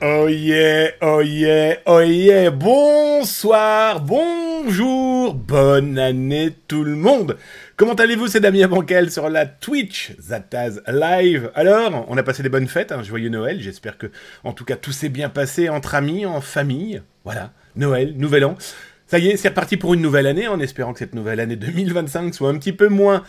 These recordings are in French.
Oh yeah, oh yeah, oh yeah, bonsoir, bonjour, bonne année tout le monde. Comment allez-vous, c'est Damien Bancal sur la Twitch, Zataz Live. Alors, on a passé des bonnes fêtes, joyeux Noël, j'espère que, en tout cas, tout s'est bien passé entre amis, en famille. Voilà, Noël, Nouvel An. Ça y est, c'est reparti pour une nouvelle année, en espérant que cette nouvelle année 2025 soit un petit peu moins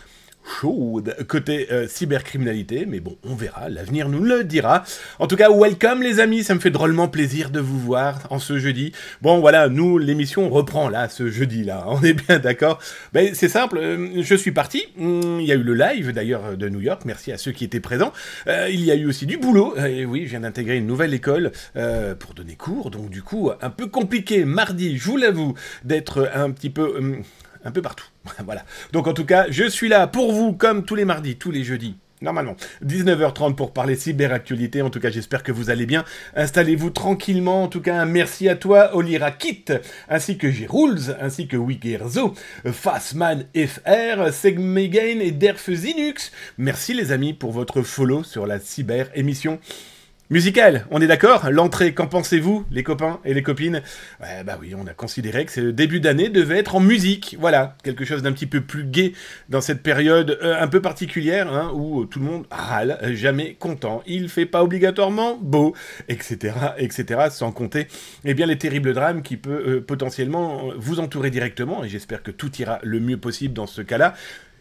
chaude côté cybercriminalité, mais bon, on verra, l'avenir nous le dira. En tout cas, welcome les amis, ça me fait drôlement plaisir de vous voir en ce jeudi. Bon voilà, nous, l'émission reprend là, ce jeudi-là, on est bien d'accord. Ben, c'est simple, je suis parti, il y a eu le live d'ailleurs de New York, merci à ceux qui étaient présents. Il y a eu aussi du boulot, et oui, je viens d'intégrer une nouvelle école pour donner cours, donc du coup, un peu compliqué mardi, je vous l'avoue, d'être un peu partout. Voilà. Donc en tout cas, je suis là pour vous comme tous les mardis, tous les jeudis. Normalement, 19h30 pour parler cyberactualité. En tout cas, j'espère que vous allez bien. Installez-vous tranquillement. En tout cas, un merci à toi, Olira Kit, ainsi que G-Rules, ainsi que Wigerzo, Fastman FR, Segmegain et Derf Zinux. Merci les amis pour votre follow sur la cyber émission. Musical, on est d'accord? L'entrée, qu'en pensez-vous, les copains et les copines? Bah oui, on a considéré que ce début d'année devait être en musique. Voilà, quelque chose d'un petit peu plus gai dans cette période un peu particulière, où tout le monde râle, jamais content. Il fait pas obligatoirement beau, etc., etc., sans compter bien, les terribles drames qui peuvent potentiellement vous entourer directement, et j'espère que tout ira le mieux possible dans ce cas-là.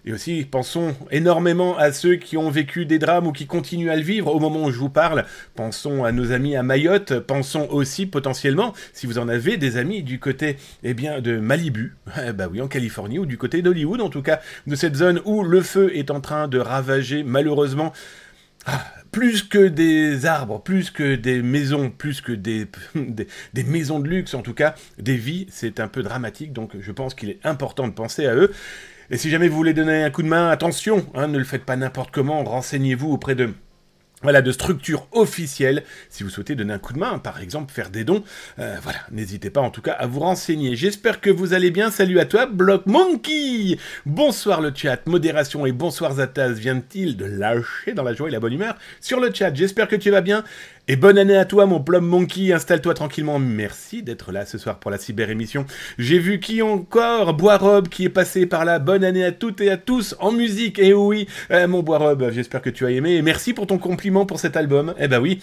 Et aussi, pensons énormément à ceux qui ont vécu des drames ou qui continuent à le vivre au moment où je vous parle. Pensons à nos amis à Mayotte. Pensons aussi potentiellement, si vous en avez des amis du côté de Malibu, bah oui, en Californie, ou du côté d'Hollywood, en tout cas, de cette zone où le feu est en train de ravager malheureusement plus que des arbres, plus que des maisons, plus que des maisons de luxe, en tout cas, des vies. C'est un peu dramatique, donc je pense qu'il est important de penser à eux. Et si jamais vous voulez donner un coup de main, attention, ne le faites pas n'importe comment, renseignez-vous auprès de structures officielles. Si vous souhaitez donner un coup de main, par exemple faire des dons, voilà, n'hésitez pas en tout cas à vous renseigner. J'espère que vous allez bien, salut à toi, Block Monkey. Bonsoir le chat, modération et bonsoir Zataz, vient-il de lâcher dans la joie et la bonne humeur sur le chat, j'espère que tu vas bien. Et bonne année à toi, mon Plum Monkey, installe-toi tranquillement. Merci d'être là ce soir pour la cyber-émission. J'ai vu qui encore? Boirob qui est passé par là. Bonne année à toutes et à tous en musique. Et oui, mon Boirob, j'espère que tu as aimé. Et merci pour ton compliment pour cet album. Eh ben oui.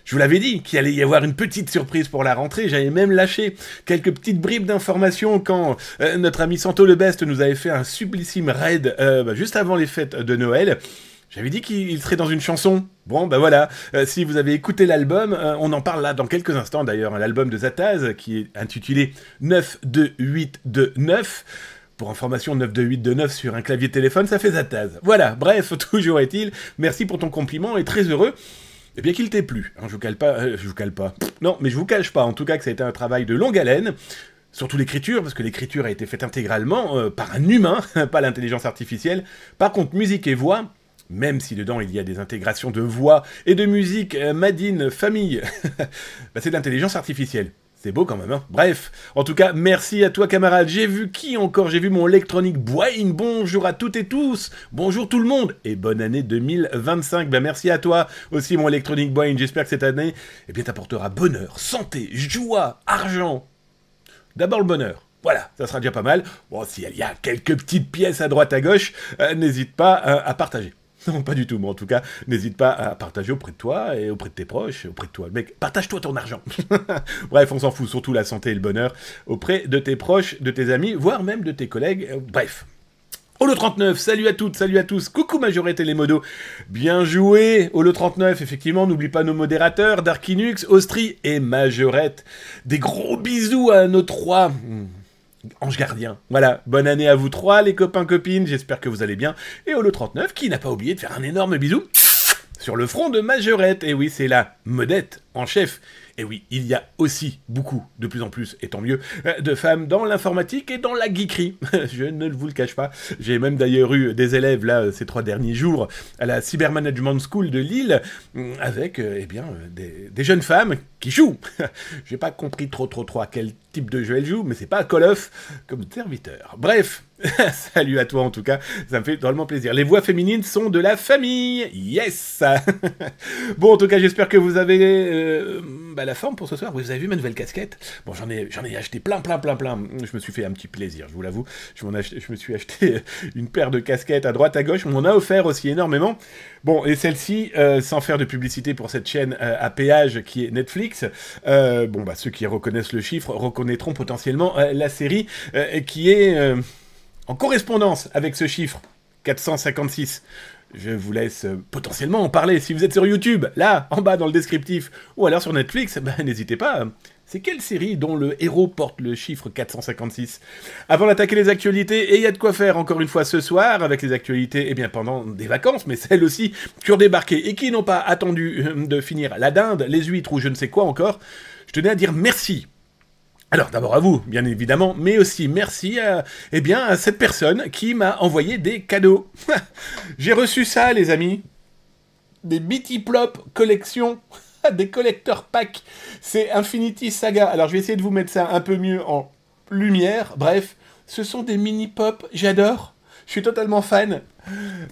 Je vous l'avais dit qu'il allait y avoir une petite surprise pour la rentrée, j'avais même lâché quelques petites bribes d'informations quand notre ami Santo Le Best nous avait fait un sublissime raid juste avant les fêtes de Noël. J'avais dit qu'il serait dans une chanson. Bon, bah voilà, si vous avez écouté l'album, on en parle là dans quelques instants d'ailleurs, l'album de Zataz qui est intitulé 92829. Pour information, 92829 sur un clavier téléphone, ça fait Zataz. Voilà, bref, toujours est-il, merci pour ton compliment et très heureux. Eh bien qu'il t'ait plu, je vous cale pas, non, mais je vous cache pas, en tout cas que ça a été un travail de longue haleine, surtout l'écriture, parce que l'écriture a été faite intégralement par un humain, pas l'intelligence artificielle. Par contre, musique et voix, même si dedans il y a des intégrations de voix et de musique made in famille, c'est de l'intelligence artificielle. C'est beau quand même, hein. Bref, en tout cas, merci à toi camarade. J'ai vu qui encore? J'ai vu mon Electronic Boing. Bonjour à toutes et tous. Bonjour tout le monde. Et bonne année 2025. Merci à toi aussi mon Electronic Boing. J'espère que cette année, t'apportera bonheur, santé, joie, argent. D'abord le bonheur. Voilà, ça sera déjà pas mal. Bon, s'il y a quelques petites pièces à droite à gauche, n'hésite pas à partager. Non, pas du tout, mais en tout cas, n'hésite pas à partager auprès de toi et auprès de tes proches, auprès de toi. Mec, partage-toi ton argent. Bref, on s'en fout, surtout la santé et le bonheur auprès de tes proches, de tes amis, voire même de tes collègues. Bref. Holo39, salut à toutes, salut à tous, coucou Majorette et les modos, bien joué, Holo39, effectivement, n'oublie pas nos modérateurs, Darkinux, Austri et Majorette. Des gros bisous à nos trois ange gardien. Voilà, bonne année à vous trois, les copains-copines, j'espère que vous allez bien. Et Holo39, qui n'a pas oublié de faire un énorme bisou sur le front de Majorette. Et oui, c'est la modette en chef. Et oui, il y a aussi beaucoup, de plus en plus, et tant mieux, de femmes dans l'informatique et dans la geekerie. Je ne vous le cache pas. J'ai même d'ailleurs eu des élèves, là, ces 3 derniers jours, à la Cyber Management School de Lille, avec, des jeunes femmes qui jouent. J'ai pas compris trop à quel type de jeu elles jouent, mais c'est pas Call of comme serviteur. Bref, salut à toi en tout cas, ça me fait drôlement plaisir. Les voix féminines sont de la famille, yes. Bon, en tout cas, j'espère que vous avez la forme pour ce soir. Vous avez vu ma nouvelle casquette? Bon, j'en ai acheté plein. Je me suis fait un petit plaisir, je vous l'avoue. Je me suis acheté une paire de casquettes à droite, à gauche. On m'en a offert aussi énormément. Bon, et celle-ci, sans faire de publicité pour cette chaîne à péage qui est Netflix, ceux qui reconnaissent le chiffre reconnaîtront potentiellement la série qui est en correspondance avec ce chiffre, 456. Je vous laisse potentiellement en parler. Si vous êtes sur YouTube, là, en bas dans le descriptif, ou alors sur Netflix, n'hésitez pas. C'est quelle série dont le héros porte le chiffre 456? Avant d'attaquer les actualités, et il y a de quoi faire encore une fois ce soir, avec les actualités, pendant des vacances, mais celles aussi qui ont débarqué et qui n'ont pas attendu de finir la dinde, les huîtres ou je ne sais quoi encore, je tenais à dire merci. Alors, d'abord à vous, bien évidemment, mais aussi merci à cette personne qui m'a envoyé des cadeaux. J'ai reçu ça, les amis. Des Bitty Plop collection, des collector packs. C'est Infinity Saga. Alors, je vais essayer de vous mettre ça un peu mieux en lumière. Bref, ce sont des mini-pop, j'adore. Je suis totalement fan.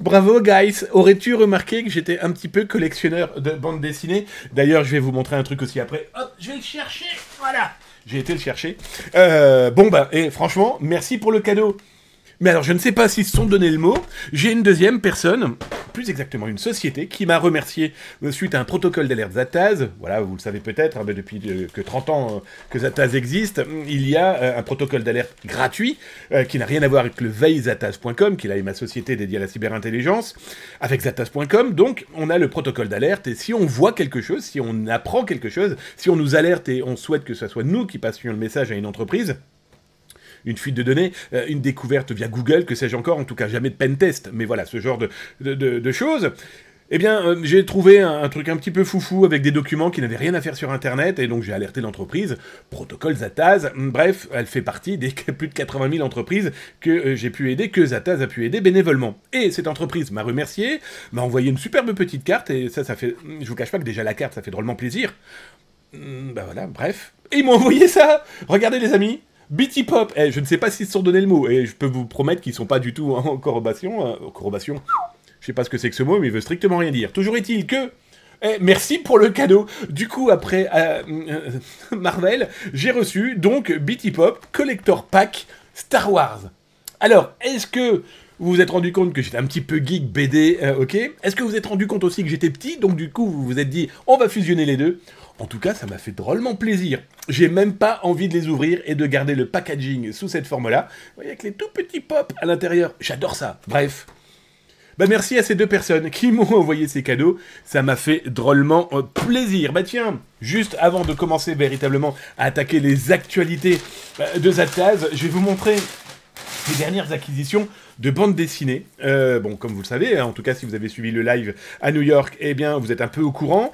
Bravo, guys. Aurais-tu remarqué que j'étais un petit peu collectionneur de bandes dessinées? D'ailleurs, je vais vous montrer un truc aussi après. Hop, je vais le chercher. Voilà. J'ai été le chercher. Et franchement, merci pour le cadeau. Mais alors, je ne sais pas s'ils se sont donné le mot. J'ai une deuxième personne, plus exactement une société, qui m'a remercié suite à un protocole d'alerte Zataz. Voilà, vous le savez peut-être, mais depuis que 30 ans que Zataz existe, il y a un protocole d'alerte gratuit qui n'a rien à voir avec le veillezataz.com, qui est ma société dédiée à la cyberintelligence, avec Zataz.com. Donc, on a le protocole d'alerte, et si on voit quelque chose, si on apprend quelque chose, si on nous alerte et on souhaite que ce soit nous qui passions le message à une entreprise, une fuite de données, une découverte via Google, que sais-je encore, en tout cas jamais de pentest, mais voilà, ce genre de choses. J'ai trouvé un truc un petit peu foufou avec des documents qui n'avaient rien à faire sur Internet, et donc j'ai alerté l'entreprise, protocole Zataz, bref, elle fait partie des plus de 80 000 entreprises que j'ai pu aider, que Zataz a pu aider bénévolement. Et cette entreprise m'a remercié, m'a envoyé une superbe petite carte, et ça fait, je vous cache pas que déjà la carte, ça fait drôlement plaisir. Bref. Et ils m'ont envoyé ça. Regardez les amis. Bitty Pop, je ne sais pas s'ils se sont donné le mot, et je peux vous promettre qu'ils sont pas du tout en corrobation. Je sais pas ce que c'est que ce mot, mais il veut strictement rien dire. Toujours est-il que... merci pour le cadeau. Du coup, après Marvel, j'ai reçu donc Bitty Pop Collector Pack Star Wars. Alors, est-ce que vous vous êtes rendu compte que j'étais un petit peu geek BD, ok? Est-ce que vous vous êtes rendu compte aussi que j'étais petit, donc du coup, vous vous êtes dit, on va fusionner les deux? En tout cas, ça m'a fait drôlement plaisir. J'ai même pas envie de les ouvrir et de garder le packaging sous cette forme-là. Vous voyez, avec les tout petits pops à l'intérieur. J'adore ça. Bref. Merci à ces deux personnes qui m'ont envoyé ces cadeaux. Ça m'a fait drôlement plaisir. Tiens, juste avant de commencer véritablement à attaquer les actualités de Zataz, je vais vous montrer les dernières acquisitions de bandes dessinées. Comme vous le savez, en tout cas, si vous avez suivi le live à New York, vous êtes un peu au courant.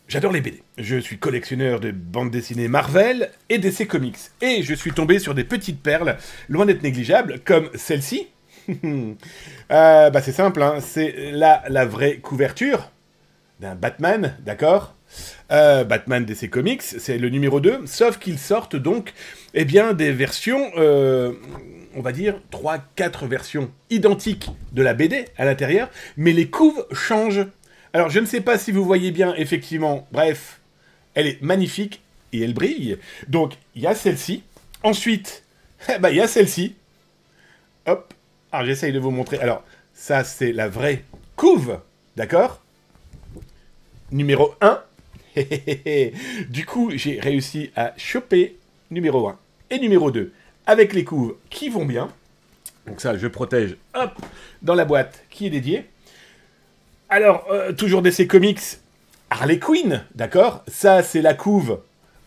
J'adore les BD. Je suis collectionneur de bandes dessinées Marvel et DC Comics. Et je suis tombé sur des petites perles, loin d'être négligeables, comme celle-ci. C'est simple, hein. C'est la vraie couverture d'un Batman, d'accord? Batman DC Comics, c'est le numéro 2, sauf qu'ils sortent donc des versions, on va dire 3-4 versions identiques de la BD à l'intérieur, mais les couves changent. Alors, je ne sais pas si vous voyez bien, effectivement, bref, elle est magnifique et elle brille. Donc, il y a celle-ci. Ensuite, il y a celle-ci. Hop. Alors, j'essaye de vous montrer. Alors, ça, c'est la vraie couve, d'accord? Numéro 1. Du coup, j'ai réussi à choper numéro 1 et numéro 2 avec les couves qui vont bien. Donc ça, je protège, hop, dans la boîte qui est dédiée. Alors, toujours DC Comics, Harley Quinn, d'accord? Ça, c'est la couve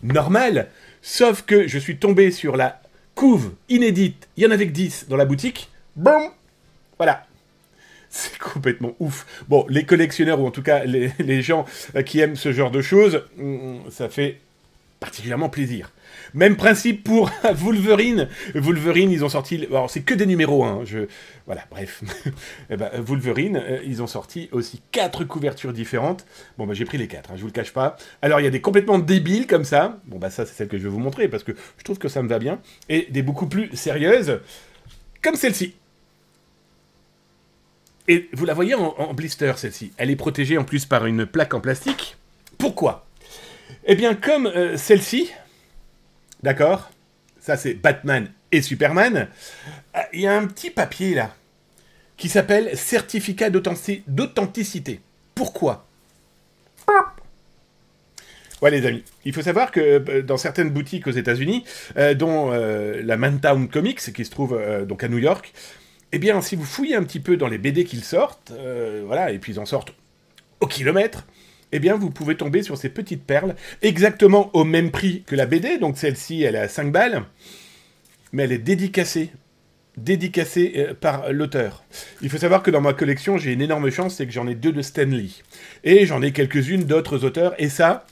normale, sauf que je suis tombé sur la couve inédite. Il y en avait que 10 dans la boutique. Boum! Voilà. C'est complètement ouf. Bon, les collectionneurs, ou en tout cas les gens qui aiment ce genre de choses, ça fait particulièrement plaisir. Même principe pour Wolverine. Wolverine, ils ont sorti... Alors, c'est que des numéros 1. Voilà, bref. Wolverine, ils ont sorti aussi 4 couvertures différentes. J'ai pris les 4, je vous le cache pas. Alors, il y a des complètement débiles comme ça. Ça, c'est celle que je vais vous montrer, parce que je trouve que ça me va bien. Et des beaucoup plus sérieuses, comme celle-ci. Et vous la voyez en blister, celle-ci. Elle est protégée en plus par une plaque en plastique. Pourquoi ? Eh bien, comme celle-ci, d'accord, ça c'est Batman et Superman, il y a un petit papier là, qui s'appelle certificat d'authenticité. Pourquoi? Ouais les amis, il faut savoir que dans certaines boutiques aux États-Unis, dont la Mantown Comics, qui se trouve donc à New York, eh bien si vous fouillez un petit peu dans les BD qu'ils sortent, voilà, et puis ils en sortent au kilomètre, eh bien vous pouvez tomber sur ces petites perles, exactement au même prix que la BD, donc celle-ci elle est à 5 balles, mais elle est dédicacée par l'auteur. Il faut savoir que dans ma collection, j'ai une énorme chance, c'est que j'en ai 2 de Stan Lee. Et j'en ai quelques-unes d'autres auteurs, et ça,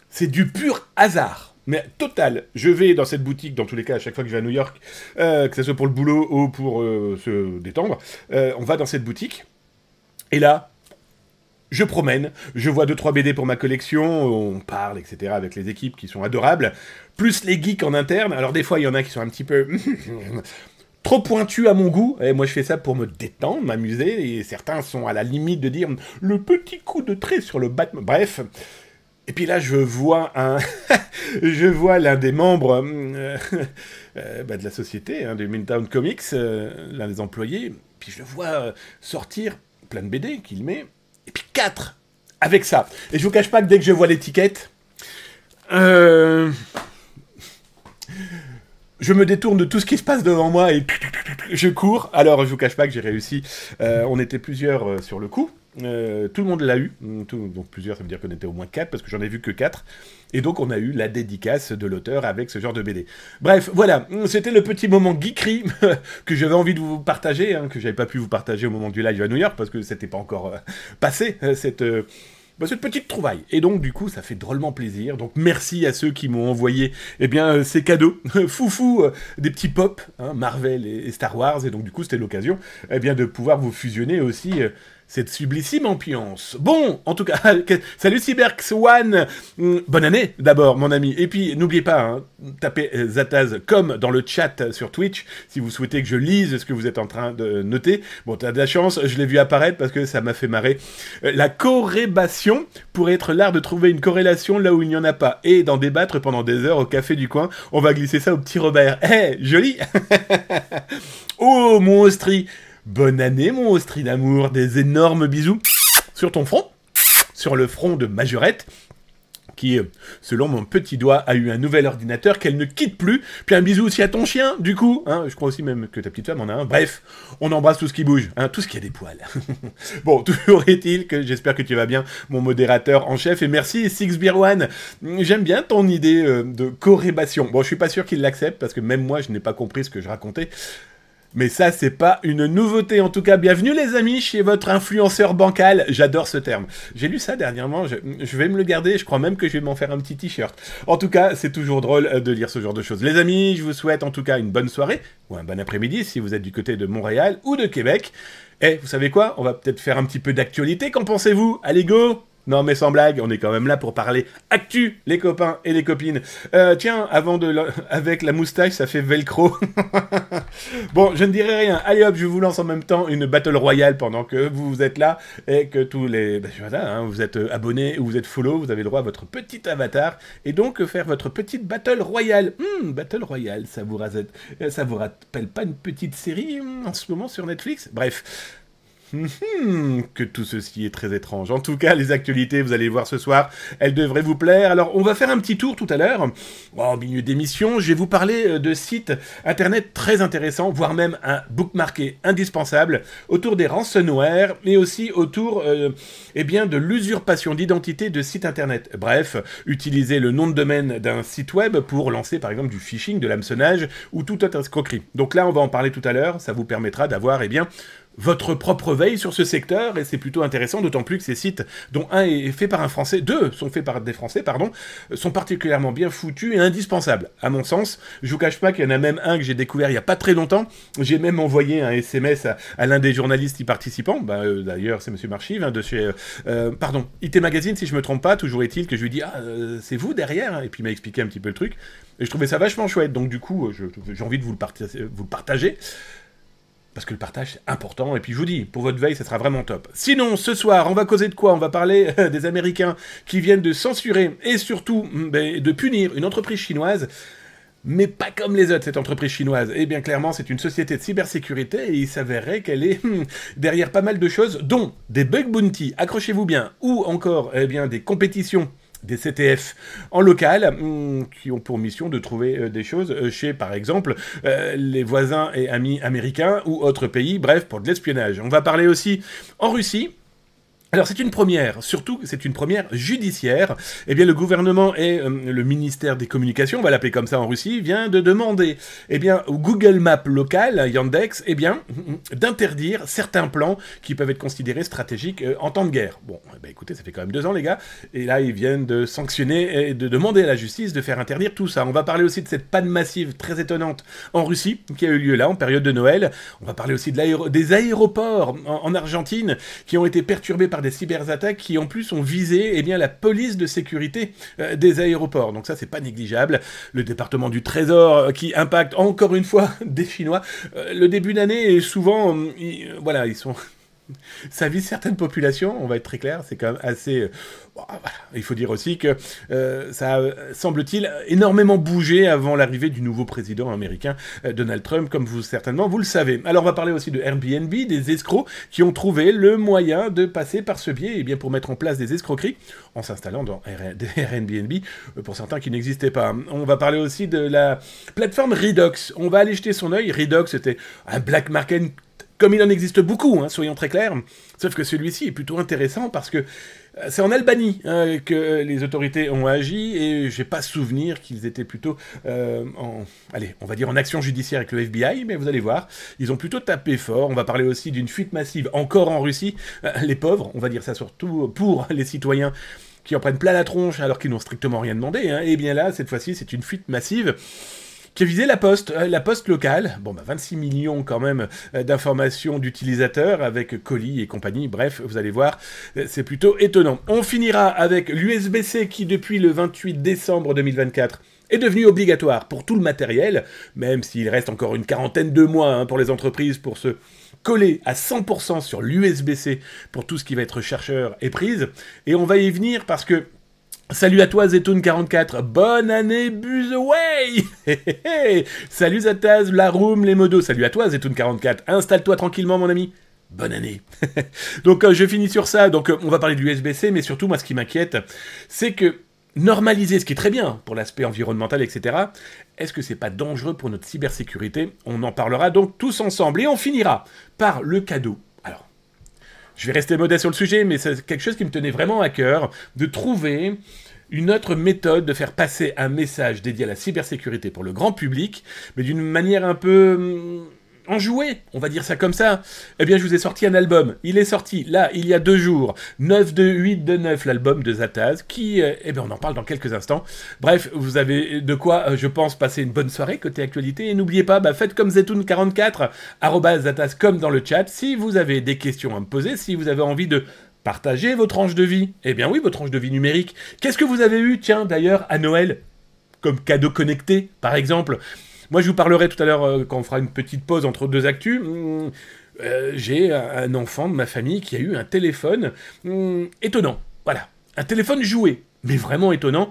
c'est du pur hasard. Mais total, je vais dans cette boutique, dans tous les cas, à chaque fois que je vais à New York, que ce soit pour le boulot ou pour se détendre, on va dans cette boutique, et là, je promène, je vois 2-3 BD pour ma collection, on parle, etc., avec les équipes qui sont adorables, plus les geeks en interne, alors des fois, il y en a qui sont un petit peu... trop pointu à mon goût, et moi je fais ça pour me détendre, m'amuser, et certains sont à la limite de dire le petit coup de trait sur le Batman, bref. Et puis là je vois je vois l'un des membres de la société, de Midtown Comics, l'un des employés, puis je le vois sortir plein de BD qu'il met, et puis 4 avec ça. Et je vous cache pas que dès que je vois l'étiquette, je me détourne de tout ce qui se passe devant moi et je cours. Alors, je vous cache pas que j'ai réussi. On était plusieurs sur le coup. Tout le monde l'a eu. Donc, plusieurs, ça veut dire qu'on était au moins 4, parce que j'en ai vu que 4. Et donc, on a eu la dédicace de l'auteur avec ce genre de BD. Bref, voilà. C'était le petit moment geekery que j'avais envie de vous partager, hein, que j'avais pas pu vous partager au moment du live à New York, parce que c'était pas encore passé, cette petite trouvaille. Et donc, du coup, ça fait drôlement plaisir. Donc, merci à ceux qui m'ont envoyé, eh bien, ces cadeaux, foufou, des petits pop, hein, Marvel et Star Wars. Et donc, du coup, c'était l'occasion, eh bien, de pouvoir vous fusionner aussi cette sublissime ambiance. Bon, en tout cas, salut Cyberx One, bonne année d'abord, mon ami. Et puis, n'oubliez pas, hein, tapez Zataz comme dans le chat sur Twitch, si vous souhaitez que je lise ce que vous êtes en train de noter. Bon, t'as de la chance, je l'ai vu apparaître parce que ça m'a fait marrer. La corrélation pourrait être l'art de trouver une corrélation là où il n'y en a pas, et d'en débattre pendant des heures au café du coin. On va glisser ça au petit Robert. Eh, joli. Oh, mon Austrie. Bonne année, mon Austrie d'amour, des énormes bisous sur ton front, sur le front de Majorette, qui, selon mon petit doigt, a eu un nouvel ordinateur qu'elle ne quitte plus. Puis un bisou aussi à ton chien, du coup. Hein, je crois aussi même que ta petite femme en a un. Bref, on embrasse tout ce qui bouge, hein, tout ce qui a des poils. Bon, toujours est-il que j'espère que tu vas bien, mon modérateur en chef. Et merci, Sixbeer1. J'aime bien ton idée de corrélation. Bon, je suis pas sûr qu'il l'accepte, parce que même moi, je n'ai pas compris ce que je racontais. Mais ça, c'est pas une nouveauté. En tout cas, bienvenue les amis chez votre influenceur bancal. J'adore ce terme. J'ai lu ça dernièrement, je vais me le garder. Je crois même que je vais m'en faire un petit t-shirt. En tout cas, c'est toujours drôle de lire ce genre de choses. Les amis, je vous souhaite en tout cas une bonne soirée, ou un bon après-midi si vous êtes du côté de Montréal ou de Québec. Et vous savez quoi? On va peut-être faire un petit peu d'actualité, qu'en pensez-vous? Allez, go! Non mais sans blague, on est quand même là pour parler actu, les copains et les copines. Tiens, avec la moustache, ça fait velcro. Bon, je ne dirai rien. Allez hop, je vous lance en même temps une Battle Royale pendant que vous êtes là et que tous les... voilà, hein, vous êtes abonnés ou vous êtes follow, vous avez le droit à votre petit avatar et donc faire votre petite Battle Royale. Battle Royale, ça vous rappelle pas une petite série en ce moment sur Netflix? Bref... que tout ceci est très étrange. En tout cas, les actualités, vous allez voir ce soir, elles devraient vous plaire. Alors, on va faire un petit tour tout à l'heure. En milieu d'émission, je vais vous parler de sites internet très intéressants, voire même un bookmarké indispensable, autour des ransomware, mais aussi autour eh bien, de l'usurpation d'identité de sites internet. Bref, utiliser le nom de domaine d'un site web pour lancer, par exemple, du phishing, de l'hameçonnage ou toute autre escroquerie. Donc là, on va en parler tout à l'heure. Ça vous permettra d'avoir, eh bien, votre propre veille sur ce secteur, et c'est plutôt intéressant, d'autant plus que ces sites, dont un est fait par un Français, 2 sont faits par des Français, pardon, sont particulièrement bien foutus et indispensables, à mon sens. Je vous cache pas qu'il y en a même un que j'ai découvert il y a pas très longtemps, j'ai même envoyé un SMS à l'un des journalistes y participant, d'ailleurs c'est Monsieur Marchive, hein, de chez, IT Magazine si je me trompe pas, toujours est-il que je lui dis « Ah, c'est vous derrière ?» Et puis il m'a expliqué un petit peu le truc, et je trouvais ça vachement chouette, donc du coup, j'ai envie de vous le partager. parce que le partage c'est important, et puis je vous dis, pour votre veille, ça sera vraiment top. Sinon, ce soir, on va causer de quoi? On va parler des Américains qui viennent de censurer, et surtout de punir une entreprise chinoise, mais pas comme les autres, cette entreprise chinoise. Eh bien, clairement, c'est une société de cybersécurité, et il s'avérerait qu'elle est derrière pas mal de choses, dont des bug bounty, accrochez-vous bien, ou encore, eh bien, des compétitions, des CTF en local, qui ont pour mission de trouver des choses chez, par exemple, les voisins et amis américains ou autres pays, bref, pour de l'espionnage. On va parler aussi en Russie. Alors c'est une première, surtout c'est une première judiciaire. Eh bien le gouvernement et le ministère des Communications, on va l'appeler comme ça en Russie, vient de demander au Google Maps local, Yandex, d'interdire certains plans qui peuvent être considérés stratégiques en temps de guerre. Bon, écoutez, ça fait quand même 2 ans les gars, et là ils viennent de sanctionner et de demander à la justice de faire interdire tout ça. On va parler aussi de cette panne massive très étonnante en Russie qui a eu lieu là en période de Noël. On va parler aussi des aéroports en Argentine qui ont été perturbés par des cyberattaques qui en plus ont visé la police de sécurité des aéroports. Donc ça c'est pas négligeable. Le département du Trésor qui impacte encore une fois des Chinois. Le début d'année est souvent ils sont ça vise certaines populations, on va être très clair, c'est quand même assez... Il faut dire aussi que ça a, semble-t-il, énormément bougé avant l'arrivée du nouveau président américain, Donald Trump, comme certainement vous le savez. Alors on va parler aussi de Airbnb, des escrocs qui ont trouvé le moyen de passer par ce biais pour mettre en place des escroqueries en s'installant dans des Airbnb, pour certains qui n'existaient pas. On va parler aussi de la plateforme Redox. On va aller jeter son œil. Redox, c'était un black market comme il en existe beaucoup, soyons très clairs, sauf que celui-ci est plutôt intéressant parce que c'est en Albanie que les autorités ont agi et j'ai pas souvenir qu'ils étaient plutôt on va dire en action judiciaire avec le FBI, mais vous allez voir, ils ont plutôt tapé fort. On va parler aussi d'une fuite massive encore en Russie, les pauvres, on va dire ça surtout pour les citoyens qui en prennent plein la tronche alors qu'ils n'ont strictement rien demandé, et bien là, cette fois-ci, c'est une fuite massive qui a visé la poste locale. Bon, 26 millions quand même d'informations d'utilisateurs avec colis et compagnie. Bref, vous allez voir, c'est plutôt étonnant. On finira avec l'USB-C qui, depuis le 28 décembre 2024, est devenu obligatoire pour tout le matériel, même s'il reste encore une quarantaine de mois pour les entreprises pour se coller à 100% sur l'USB-C pour tout ce qui va être chercheur et prise. Et on va y venir parce que salut à toi Zetoun44, bonne année Buzaway. Salut Zataz, la room, les modos, salut à toi Zetoun44, installe-toi tranquillement mon ami, bonne année. Donc je finis sur ça, donc on va parler de l'USB-C, mais surtout moi ce qui m'inquiète, c'est que normaliser, ce qui est très bien pour l'aspect environnemental, etc., est-ce que c'est pas dangereux pour notre cybersécurité? On en parlera donc tous ensemble, et on finira par le cadeau. Je vais rester modeste sur le sujet, mais c'est quelque chose qui me tenait vraiment à cœur, de trouver une autre méthode de faire passer un message dédié à la cybersécurité pour le grand public, mais d'une manière un peu enjouée, on va dire ça comme ça. Eh bien, je vous ai sorti un album. Il est sorti, là, il y a 2 jours. 9 de 8 de 9, l'album de Zataz, qui, on en parle dans quelques instants. Bref, vous avez de quoi, je pense, passer une bonne soirée côté actualité. Et n'oubliez pas, faites comme Zetoun44, @Zataz, comme dans le chat, si vous avez des questions à me poser, si vous avez envie de partager vos tranches de vie. Eh bien oui, vos tranches de vie numériques. Qu'est-ce que vous avez eu, tiens, d'ailleurs, à Noël, comme cadeau connecté, par exemple? Moi, je vous parlerai tout à l'heure, quand on fera une petite pause entre 2 actus. J'ai un enfant de ma famille qui a eu un téléphone étonnant. Voilà, un téléphone joué, mais vraiment étonnant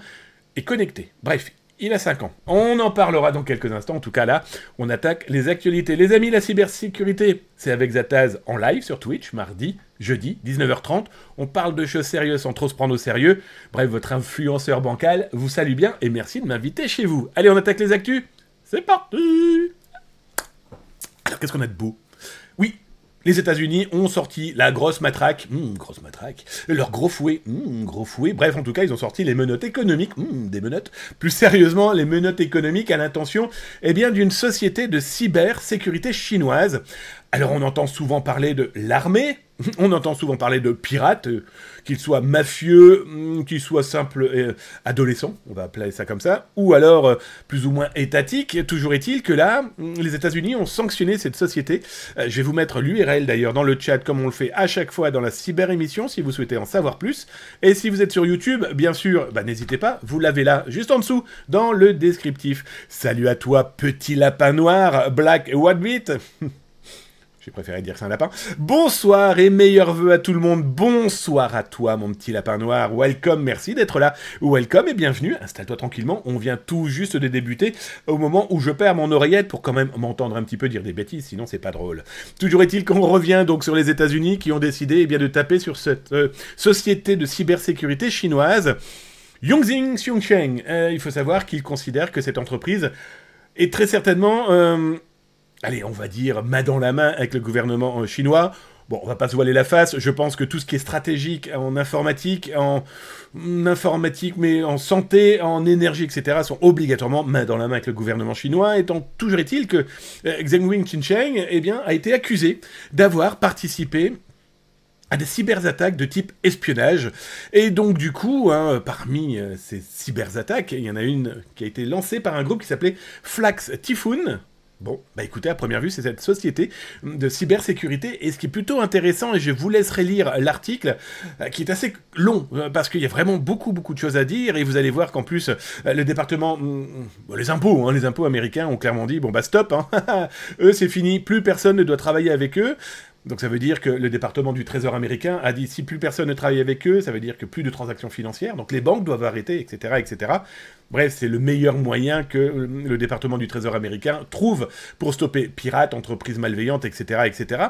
et connecté. Bref, il a 5 ans. On en parlera dans quelques instants. En tout cas, là, on attaque les actualités. Les amis, la cybersécurité, c'est avec Zataz en live sur Twitch, mardi, jeudi, 19h30. On parle de choses sérieuses sans trop se prendre au sérieux. Bref, votre influenceur bancal vous salue bien et merci de m'inviter chez vous. Allez, on attaque les actus. C'est parti! Alors, qu'est-ce qu'on a de beau? Oui, les États-Unis ont sorti la grosse matraque, leur gros fouet, bref, en tout cas, ils ont sorti les menottes économiques, des menottes, plus sérieusement, les menottes économiques à l'intention, d'une société de cybersécurité chinoise. Alors, on entend souvent parler de l'armée, on entend souvent parler de pirates, qu'ils soient mafieux, qu'ils soient simples adolescents, on va appeler ça comme ça, ou alors plus ou moins étatiques. Toujours est-il que là, les États-Unis ont sanctionné cette société. Je vais vous mettre l'URL d'ailleurs dans le chat, comme on le fait à chaque fois dans la cyber-émission, si vous souhaitez en savoir plus. Et si vous êtes sur YouTube, bien sûr, n'hésitez pas, vous l'avez là, juste en dessous, dans le descriptif. Salut à toi, petit lapin noir, Black Wadbit. J'ai préféré dire que c'est un lapin. Bonsoir et meilleurs vœux à tout le monde. Bonsoir à toi, mon petit lapin noir. Welcome, merci d'être là. Welcome et bienvenue. Installe-toi tranquillement. On vient tout juste de débuter au moment où je perds mon oreillette pour quand même m'entendre un petit peu dire des bêtises, sinon c'est pas drôle. Toujours est-il qu'on revient donc sur les États-Unis qui ont décidé eh bien, de taper sur cette société de cybersécurité chinoise, Yongxin Xiongsheng. Il faut savoir qu'ils considèrent que cette entreprise est très certainement... allez, on va dire, main dans la main avec le gouvernement chinois. Bon, on va pas se voiler la face, je pense que tout ce qui est stratégique en informatique, mais en santé, en énergie, etc., sont obligatoirement main dans la main avec le gouvernement chinois, étant toujours est-il que Zhengwing Qinsheng, eh bien, a été accusé d'avoir participé à des cyberattaques de type espionnage. Et donc, du coup, parmi ces cyberattaques, il y en a une qui a été lancée par un groupe qui s'appelait Flax Typhoon. Bon, bah écoutez, à première vue, c'est cette société de cybersécurité, et ce qui est plutôt intéressant, et je vous laisserai lire l'article, qui est assez long, parce qu'il y a vraiment beaucoup de choses à dire, et vous allez voir qu'en plus, le département, les impôts américains ont clairement dit, bon bah stop, eux c'est fini, plus personne ne doit travailler avec eux. Donc ça veut dire que le département du Trésor américain a dit si plus personne ne travaille avec eux, ça veut dire que plus de transactions financières, donc les banques doivent arrêter, etc., etc. Bref, c'est le meilleur moyen que le département du Trésor américain trouve pour stopper pirates, entreprises malveillantes, etc., etc.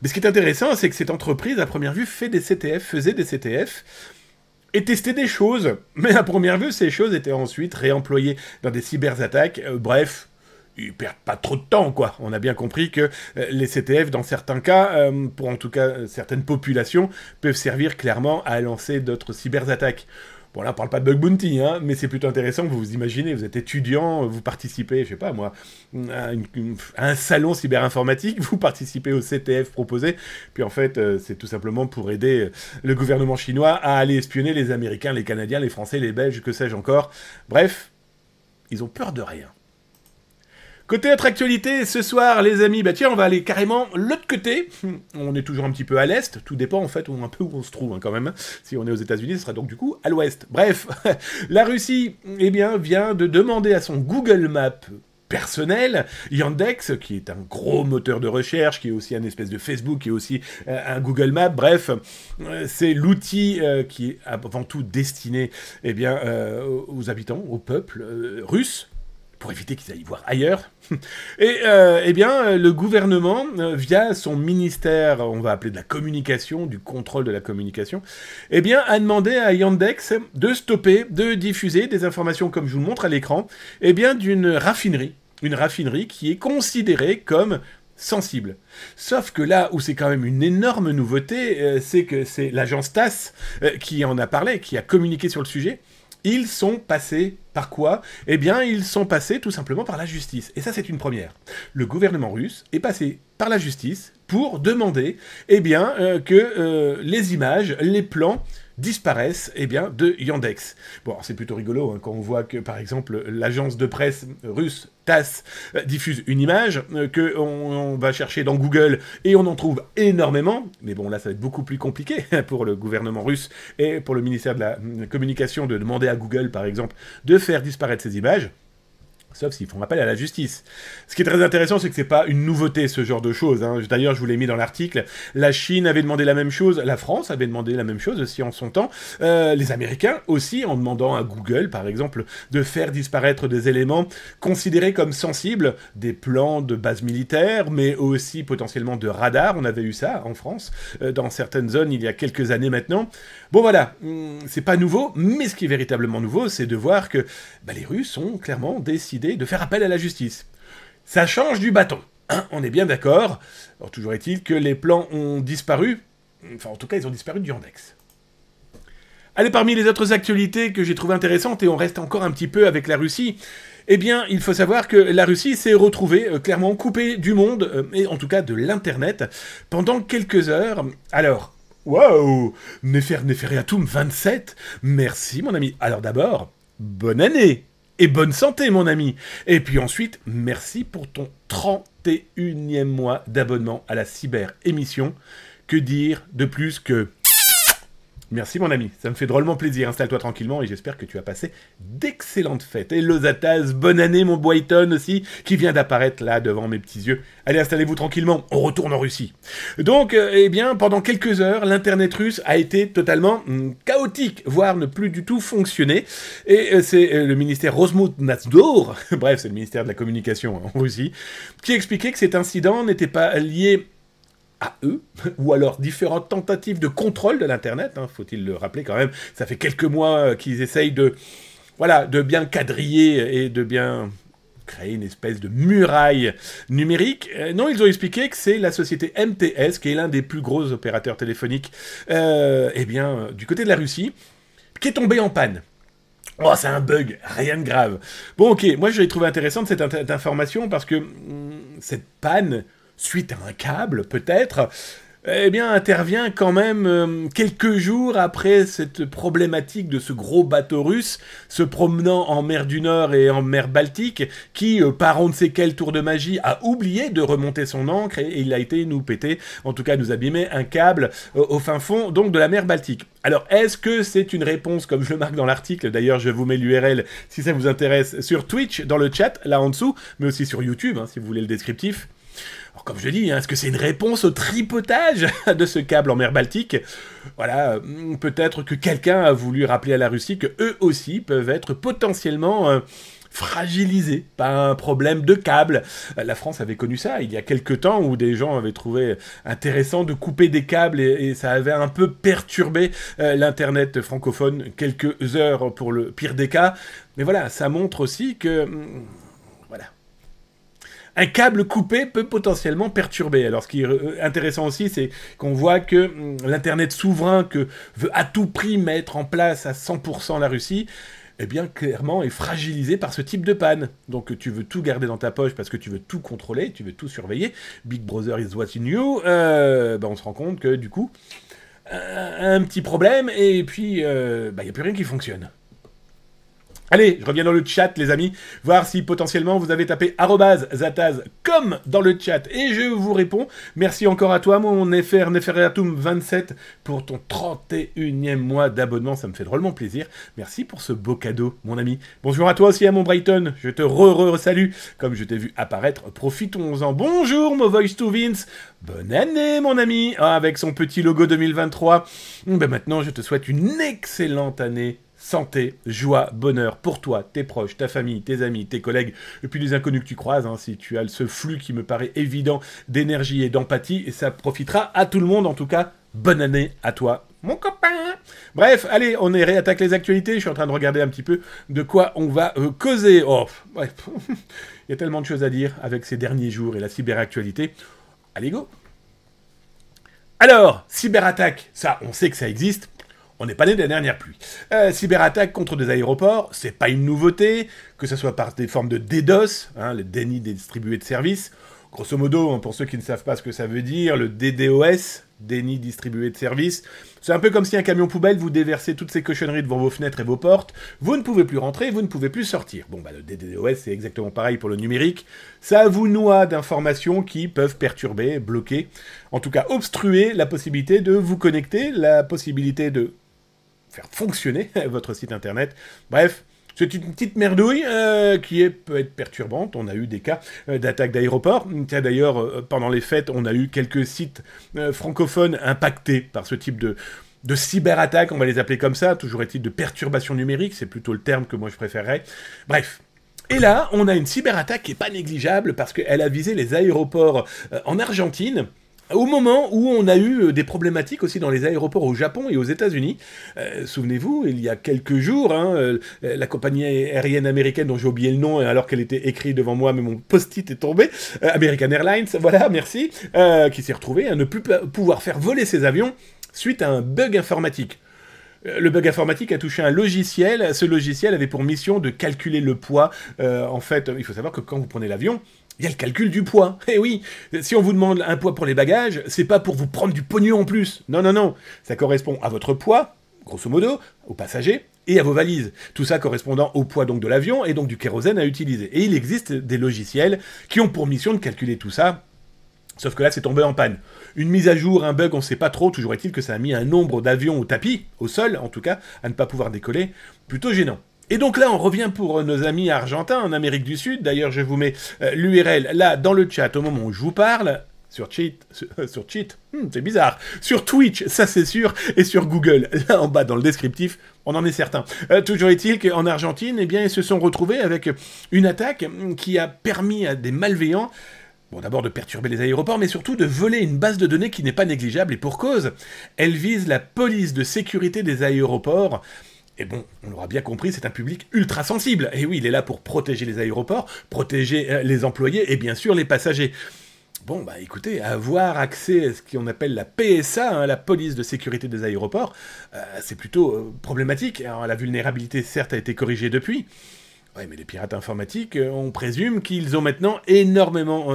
Mais ce qui est intéressant, c'est que cette entreprise, à première vue, faisait des CTF, et testait des choses. Mais à première vue, ces choses étaient ensuite réemployées dans des cyberattaques, bref... Ils perdent pas trop de temps, quoi. On a bien compris que les CTF, dans certains cas, pour en tout cas certaines populations, peuvent servir clairement à lancer d'autres cyberattaques. Bon, là, on parle pas de bug bounty, mais c'est plutôt intéressant que vous vous imaginez, vous êtes étudiant, vous participez, je sais pas moi, à un salon cyberinformatique, vous participez au CTF proposé, puis en fait, c'est tout simplement pour aider le gouvernement chinois à aller espionner les Américains, les Canadiens, les Français, les Belges, que sais-je encore. Bref, ils ont peur de rien. Côté autre actualité, ce soir, les amis, bah tiens, on va aller carrément l'autre côté. On est toujours un petit peu à l'est, tout dépend en fait un peu où on se trouve quand même. Si on est aux États-Unis, ce sera donc du coup à l'ouest. Bref, la Russie, eh bien, vient de demander à son Google Maps personnel, Yandex, qui est un gros moteur de recherche, qui est aussi un espèce de Facebook, qui est aussi un Google Maps, bref, c'est l'outil qui est avant tout destiné eh bien, aux habitants, au peuple russe, pour éviter qu'ils aillent voir ailleurs. Et eh bien, le gouvernement, via son ministère, on va appeler de la communication, du contrôle de la communication, eh bien, a demandé à Yandex de stopper, de diffuser des informations, comme je vous le montre à l'écran, eh bien, d'une raffinerie. Une raffinerie qui est considérée comme sensible. Sauf que là où c'est quand même une énorme nouveauté, c'est que c'est l'agence TASS qui en a parlé, qui a communiqué sur le sujet. Ils sont passés par quoi? Eh bien, ils sont passés tout simplement par la justice. Et ça, c'est une première. Le gouvernement russe est passé par la justice pour demander eh bien, que les images, les plans disparaissent eh bien, de Yandex. Bon, c'est plutôt rigolo quand on voit que, par exemple, l'agence de presse russe TASS diffuse une image qu'on va chercher dans Google et on en trouve énormément. Mais bon, là, ça va être beaucoup plus compliqué pour le gouvernement russe et pour le ministère de la Communication de demander à Google, par exemple, de faire disparaître ces images. Sauf s'ils font appel à la justice. Ce qui est très intéressant, c'est que c'est pas une nouveauté, ce genre de choses. D'ailleurs, je vous l'ai mis dans l'article. La Chine avait demandé la même chose, la France avait demandé la même chose aussi en son temps. Les Américains aussi, en demandant à Google, par exemple, de faire disparaître des éléments considérés comme sensibles, des plans de bases militaires, mais aussi potentiellement de radars. On avait eu ça en France, dans certaines zones, il y a quelques années maintenant. Bon voilà, c'est pas nouveau, mais ce qui est véritablement nouveau, c'est de voir que les Russes ont clairement décidé de faire appel à la justice. Ça change du bâton, on est bien d'accord. Alors toujours est-il que les plans ont disparu, enfin en tout cas ils ont disparu du Yandex. Allez, parmi les autres actualités que j'ai trouvées intéressantes, et on reste encore un petit peu avec la Russie, eh bien, il faut savoir que la Russie s'est retrouvée clairement coupée du monde, et en tout cas de l'Internet, pendant quelques heures. Alors, waouh, Neferretum 27, merci mon ami. Alors d'abord, bonne année et bonne santé mon ami. Et puis ensuite, merci pour ton 31e mois d'abonnement à la cyber émission. Que dire de plus que... Merci mon ami, ça me fait drôlement plaisir. Installe-toi tranquillement et j'espère que tu as passé d'excellentes fêtes. Et Lozataz, bonne année mon Boyton aussi, qui vient d'apparaître là devant mes petits yeux. Allez, installez-vous tranquillement, on retourne en Russie. Donc, eh bien, pendant quelques heures, l'internet russe a été totalement chaotique, voire ne plus du tout fonctionner. Et c'est le ministère Rosmosnadzor, bref, c'est le ministère de la communication en Russie, qui expliquait que cet incident n'était pas lié à eux, ou alors différentes tentatives de contrôle de l'Internet, hein, faut-il le rappeler quand même, ça fait quelques mois qu'ils essayent de, voilà, de bien quadriller et de bien créer une espèce de muraille numérique. Non, ils ont expliqué que c'est la société MTS, qui est l'un des plus gros opérateurs téléphoniques, eh bien, du côté de la Russie, qui est tombé en panne. Oh, c'est un bug, rien de grave. Bon, ok, moi je l'ai trouvé intéressante cette information parce que cette panne, suite à un câble, peut-être, eh bien, intervient quand même quelques jours après cette problématique de ce gros bateau russe se promenant en mer du Nord et en mer Baltique, qui, par on ne sait quel tour de magie, a oublié de remonter son ancre et il a été nous péter, en tout cas nous abîmer, un câble au fin fond donc de la mer Baltique. Alors, est-ce que c'est une réponse, comme je le marque dans l'article, d'ailleurs je vous mets l'URL si ça vous intéresse, sur Twitch, dans le chat, là en dessous, mais aussi sur YouTube, hein, si vous voulez le descriptif. Alors, comme je dis, hein, est-ce que c'est une réponse au tripotage de ce câble en mer Baltique? Voilà, peut-être que quelqu'un a voulu rappeler à la Russie que eux aussi peuvent être potentiellement fragilisés par un problème de câble. La France avait connu ça il y a quelques temps où des gens avaient trouvé intéressant de couper des câbles et ça avait un peu perturbé l'internet francophone quelques heures pour le pire des cas. Mais voilà, ça montre aussi que... voilà. Un câble coupé peut potentiellement perturber. Alors, ce qui est intéressant aussi, c'est qu'on voit que l'Internet souverain que veut à tout prix mettre en place à 100% la Russie, eh bien, clairement, est fragilisé par ce type de panne. Donc, tu veux tout garder dans ta poche parce que tu veux tout contrôler, tu veux tout surveiller. Big Brother is watching you. On se rend compte que, du coup, un petit problème et puis, il n'y a plus rien qui fonctionne. Allez, je reviens dans le chat, les amis, voir si potentiellement vous avez tapé @zataz comme dans le chat, et je vous réponds. Merci encore à toi, mon Neferatum27, pour ton 31e mois d'abonnement, ça me fait drôlement plaisir. Merci pour ce beau cadeau, mon ami. Bonjour à toi aussi, à mon Brighton, je te re-salue, comme je t'ai vu apparaître, profitons-en. Bonjour, mon Voice to Vince, bonne année, mon ami, avec son petit logo 2023. Maintenant, je te souhaite une excellente année. Santé, joie, bonheur pour toi, tes proches, ta famille, tes amis, tes collègues, et puis les inconnus que tu croises, hein, si tu as ce flux qui me paraît évident d'énergie et d'empathie, et ça profitera à tout le monde, en tout cas, bonne année à toi, mon copain. Bref, allez, on réattaque les actualités, je suis en train de regarder un petit peu de quoi on va causer. Oh, bref, il y a tellement de choses à dire avec ces derniers jours et la cyberactualité. Allez, go. Alors, cyberattaque, ça, on sait que ça existe. On n'est pas né de la dernière pluie. Cyberattaque contre des aéroports, c'est pas une nouveauté, que ce soit par des formes de DDoS, hein, le déni des distribués de services. Grosso modo, hein, pour ceux qui ne savent pas ce que ça veut dire, le DDoS, déni distribué de services, c'est un peu comme si un camion poubelle vous déversait toutes ces cochonneries devant vos fenêtres et vos portes, vous ne pouvez plus rentrer, vous ne pouvez plus sortir. Bon, le DDoS, c'est exactement pareil pour le numérique. Ça vous noie d'informations qui peuvent perturber, bloquer, en tout cas obstruer la possibilité de vous connecter, la possibilité de faire fonctionner votre site internet. Bref, c'est une petite merdouille qui peut être perturbante. On a eu des cas d'attaque d'aéroports. Tiens, d'ailleurs, pendant les fêtes, on a eu quelques sites francophones impactés par ce type de cyberattaque, on va les appeler comme ça. Toujours est-il de perturbation numérique, c'est plutôt le terme que moi je préférerais. Bref. Et là, on a une cyberattaque qui n'est pas négligeable parce qu'elle a visé les aéroports en Argentine. Au moment où on a eu des problématiques aussi dans les aéroports au Japon et aux États-Unis. Souvenez-vous, il y a quelques jours, hein, la compagnie aérienne américaine dont j'ai oublié le nom alors qu'elle était écrite devant moi, mais mon post-it est tombé, American Airlines, voilà, merci, qui s'est retrouvée à ne plus pouvoir faire voler ses avions suite à un bug informatique. Le bug informatique a touché un logiciel. Ce logiciel avait pour mission de calculer le poids. En fait, il faut savoir que quand vous prenez l'avion, il y a le calcul du poids. Eh oui, si on vous demande un poids pour les bagages, c'est pas pour vous prendre du pognon en plus. Non, non, non. Ça correspond à votre poids, grosso modo, aux passagers, et à vos valises. Tout ça correspondant au poids donc de l'avion et donc du kérosène à utiliser. Et il existe des logiciels qui ont pour mission de calculer tout ça Sauf que là, c'est tombé en panne. Une mise à jour, un bug, on ne sait pas trop. Toujours est-il que ça a mis un nombre d'avions au tapis, au sol en tout cas, à ne pas pouvoir décoller. Plutôt gênant. Et donc là, on revient pour nos amis argentins en Amérique du Sud. D'ailleurs, je vous mets l'URL là dans le chat au moment où je vous parle. Sur c'est bizarre. Sur Twitch, ça c'est sûr, et sur Google, là en bas dans le descriptif, on en est certain. Toujours est-il qu'en Argentine, eh bien, ils se sont retrouvés avec une attaque qui a permis à des malveillants, bon, d'abord de perturber les aéroports, mais surtout de voler une base de données qui n'est pas négligeable, et pour cause, elle vise la police de sécurité des aéroports. Et bon, on l'aura bien compris, c'est un public ultra sensible. Et oui, il est là pour protéger les aéroports, protéger les employés et bien sûr les passagers. Bon, bah écoutez, avoir accès à ce qu'on appelle la PSA, hein, la police de sécurité des aéroports, c'est plutôt problématique. Alors, la vulnérabilité, certes, a été corrigée depuis. Ouais, mais les pirates informatiques, on présume qu'ils ont maintenant énormément...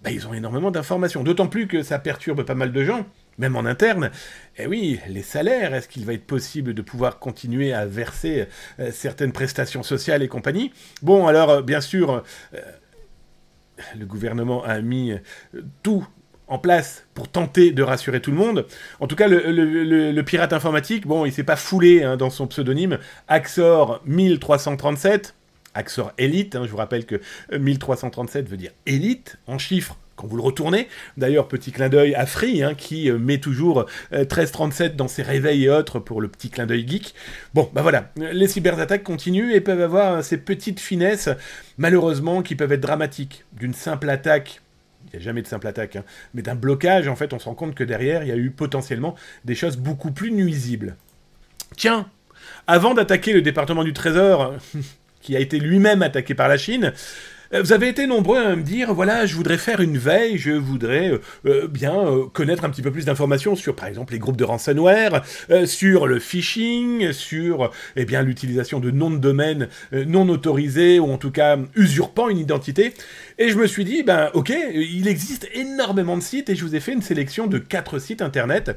ils ont énormément d'informations. D'autant plus que ça perturbe pas mal de gens, même en interne. Et oui, les salaires, est-ce qu'il va être possible de pouvoir continuer à verser certaines prestations sociales et compagnie? Bon, alors, bien sûr... le gouvernement a mis tout en place pour tenter de rassurer tout le monde. En tout cas, le pirate informatique, bon, il s'est pas foulé hein, dans son pseudonyme Axor 1337, Axor Elite, hein, je vous rappelle que 1337 veut dire élite en chiffres. Quand vous le retournez, d'ailleurs, petit clin d'œil à Free, hein, qui met toujours 1337 dans ses réveils et autres pour le petit clin d'œil geek. Bon, bah voilà, les cyberattaques continuent et peuvent avoir ces petites finesses, malheureusement, qui peuvent être dramatiques. D'une simple attaque, il n'y a jamais de simple attaque, hein, mais d'un blocage, en fait, on se rend compte que derrière, il y a eu potentiellement des choses beaucoup plus nuisibles. Tiens, avant d'attaquer le département du Trésor, qui a été lui-même attaqué par la Chine, vous avez été nombreux à me dire, voilà, je voudrais faire une veille, je voudrais connaître un petit peu plus d'informations sur, par exemple, les groupes de ransomware, sur le phishing, sur l'utilisation de noms de domaine non autorisés, ou en tout cas usurpant une identité. Et je me suis dit, ok, il existe énormément de sites, et je vous ai fait une sélection de 4 sites internet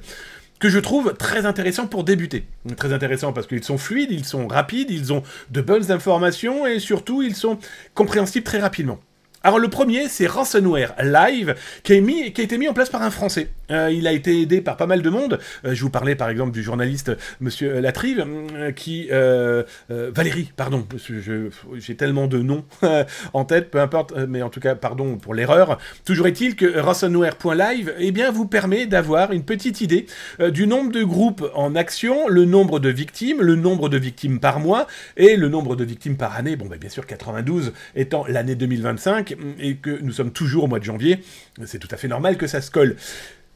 que je trouve très intéressant pour débuter. Très intéressant parce qu'ils sont fluides, ils sont rapides, ils ont de bonnes informations et surtout, ils sont compréhensibles très rapidement. Alors le premier, c'est Ransomware Live, qui a été mis en place par un Français. Il a été aidé par pas mal de monde. Je vous parlais par exemple du journaliste Monsieur Latrive, Valérie, pardon, j'ai tellement de noms en tête, peu importe, mais en tout cas, pardon pour l'erreur. Toujours est-il que ransomware.live vous permet d'avoir une petite idée du nombre de groupes en action, le nombre de victimes par mois, et le nombre de victimes par année. Bon, bien sûr, 92 étant l'année 2025, et que nous sommes toujours au mois de janvier, c'est tout à fait normal que ça se colle.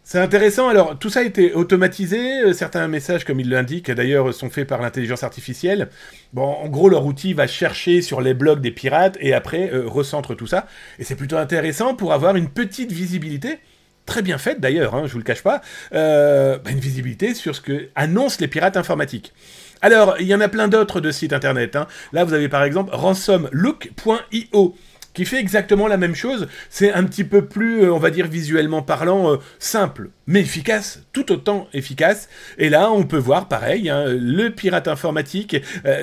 C'est intéressant, alors tout ça a été automatisé, certains messages, comme ils l'indiquent, d'ailleurs, sont faits par l'intelligence artificielle. Bon, en gros, leur outil va chercher sur les blogs des pirates, et après, recentre tout ça, et c'est plutôt intéressant pour avoir une petite visibilité, très bien faite d'ailleurs, hein, je vous le cache pas, une visibilité sur ce que annoncent les pirates informatiques. Alors, il y en a plein d'autres de sites internet, hein. Là, vous avez par exemple ransomlook.io, qui fait exactement la même chose. C'est un petit peu plus, on va dire visuellement parlant, simple, mais efficace, tout autant efficace. Et là, on peut voir, pareil, hein, le pirate informatique,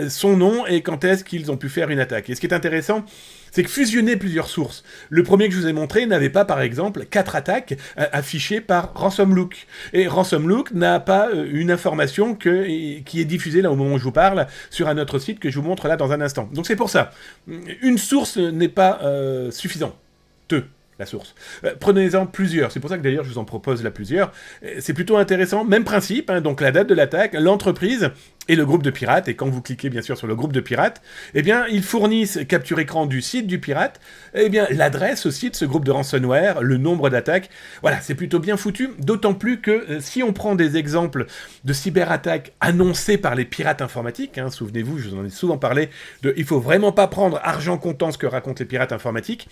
son nom et quand est-ce qu'ils ont pu faire une attaque. Et ce qui est intéressant, c'est que fusionner plusieurs sources. Le premier que je vous ai montré n'avait pas, par exemple, 4 attaques affichées par Ransomlook. Et Ransomlook n'a pas une information qui est diffusée, là, au moment où je vous parle, sur un autre site que je vous montre là dans un instant. Donc c'est pour ça. Une source n'est pas suffisante. La source. Prenez-en plusieurs. C'est pour ça que d'ailleurs je vous en propose là plusieurs. C'est plutôt intéressant. Même principe, hein, donc la date de l'attaque, l'entreprise et le groupe de pirates. Et quand vous cliquez bien sûr sur le groupe de pirates, ils fournissent capture écran du site du pirate, l'adresse aussi de ce groupe de ransomware, le nombre d'attaques. Voilà, c'est plutôt bien foutu. D'autant plus que si on prend des exemples de cyberattaques annoncées par les pirates informatiques, hein, souvenez-vous, je vous en ai souvent parlé, il faut vraiment pas prendre argent comptant ce que racontent les pirates informatiques.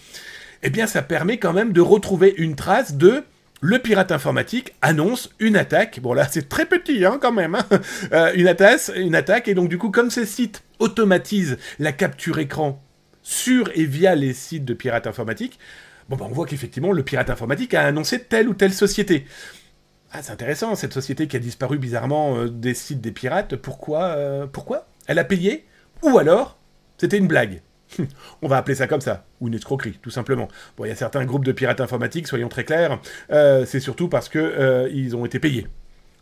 Ça permet quand même de retrouver une trace de le pirate informatique annonce une attaque. Bon là, c'est très petit hein, quand même. Hein. Une attaque, et donc du coup, comme ces sites automatisent la capture écran sur et via les sites de pirates informatiques, on voit qu'effectivement, le pirate informatique a annoncé telle ou telle société. Ah, c'est intéressant, cette société qui a disparu bizarrement des sites des pirates. Pourquoi elle a payé? Ou alors, c'était une blague? On va appeler ça comme ça. ou une escroquerie, tout simplement. Bon, il y a certains groupes de pirates informatiques, soyons très clairs, c'est surtout parce que ils ont été payés.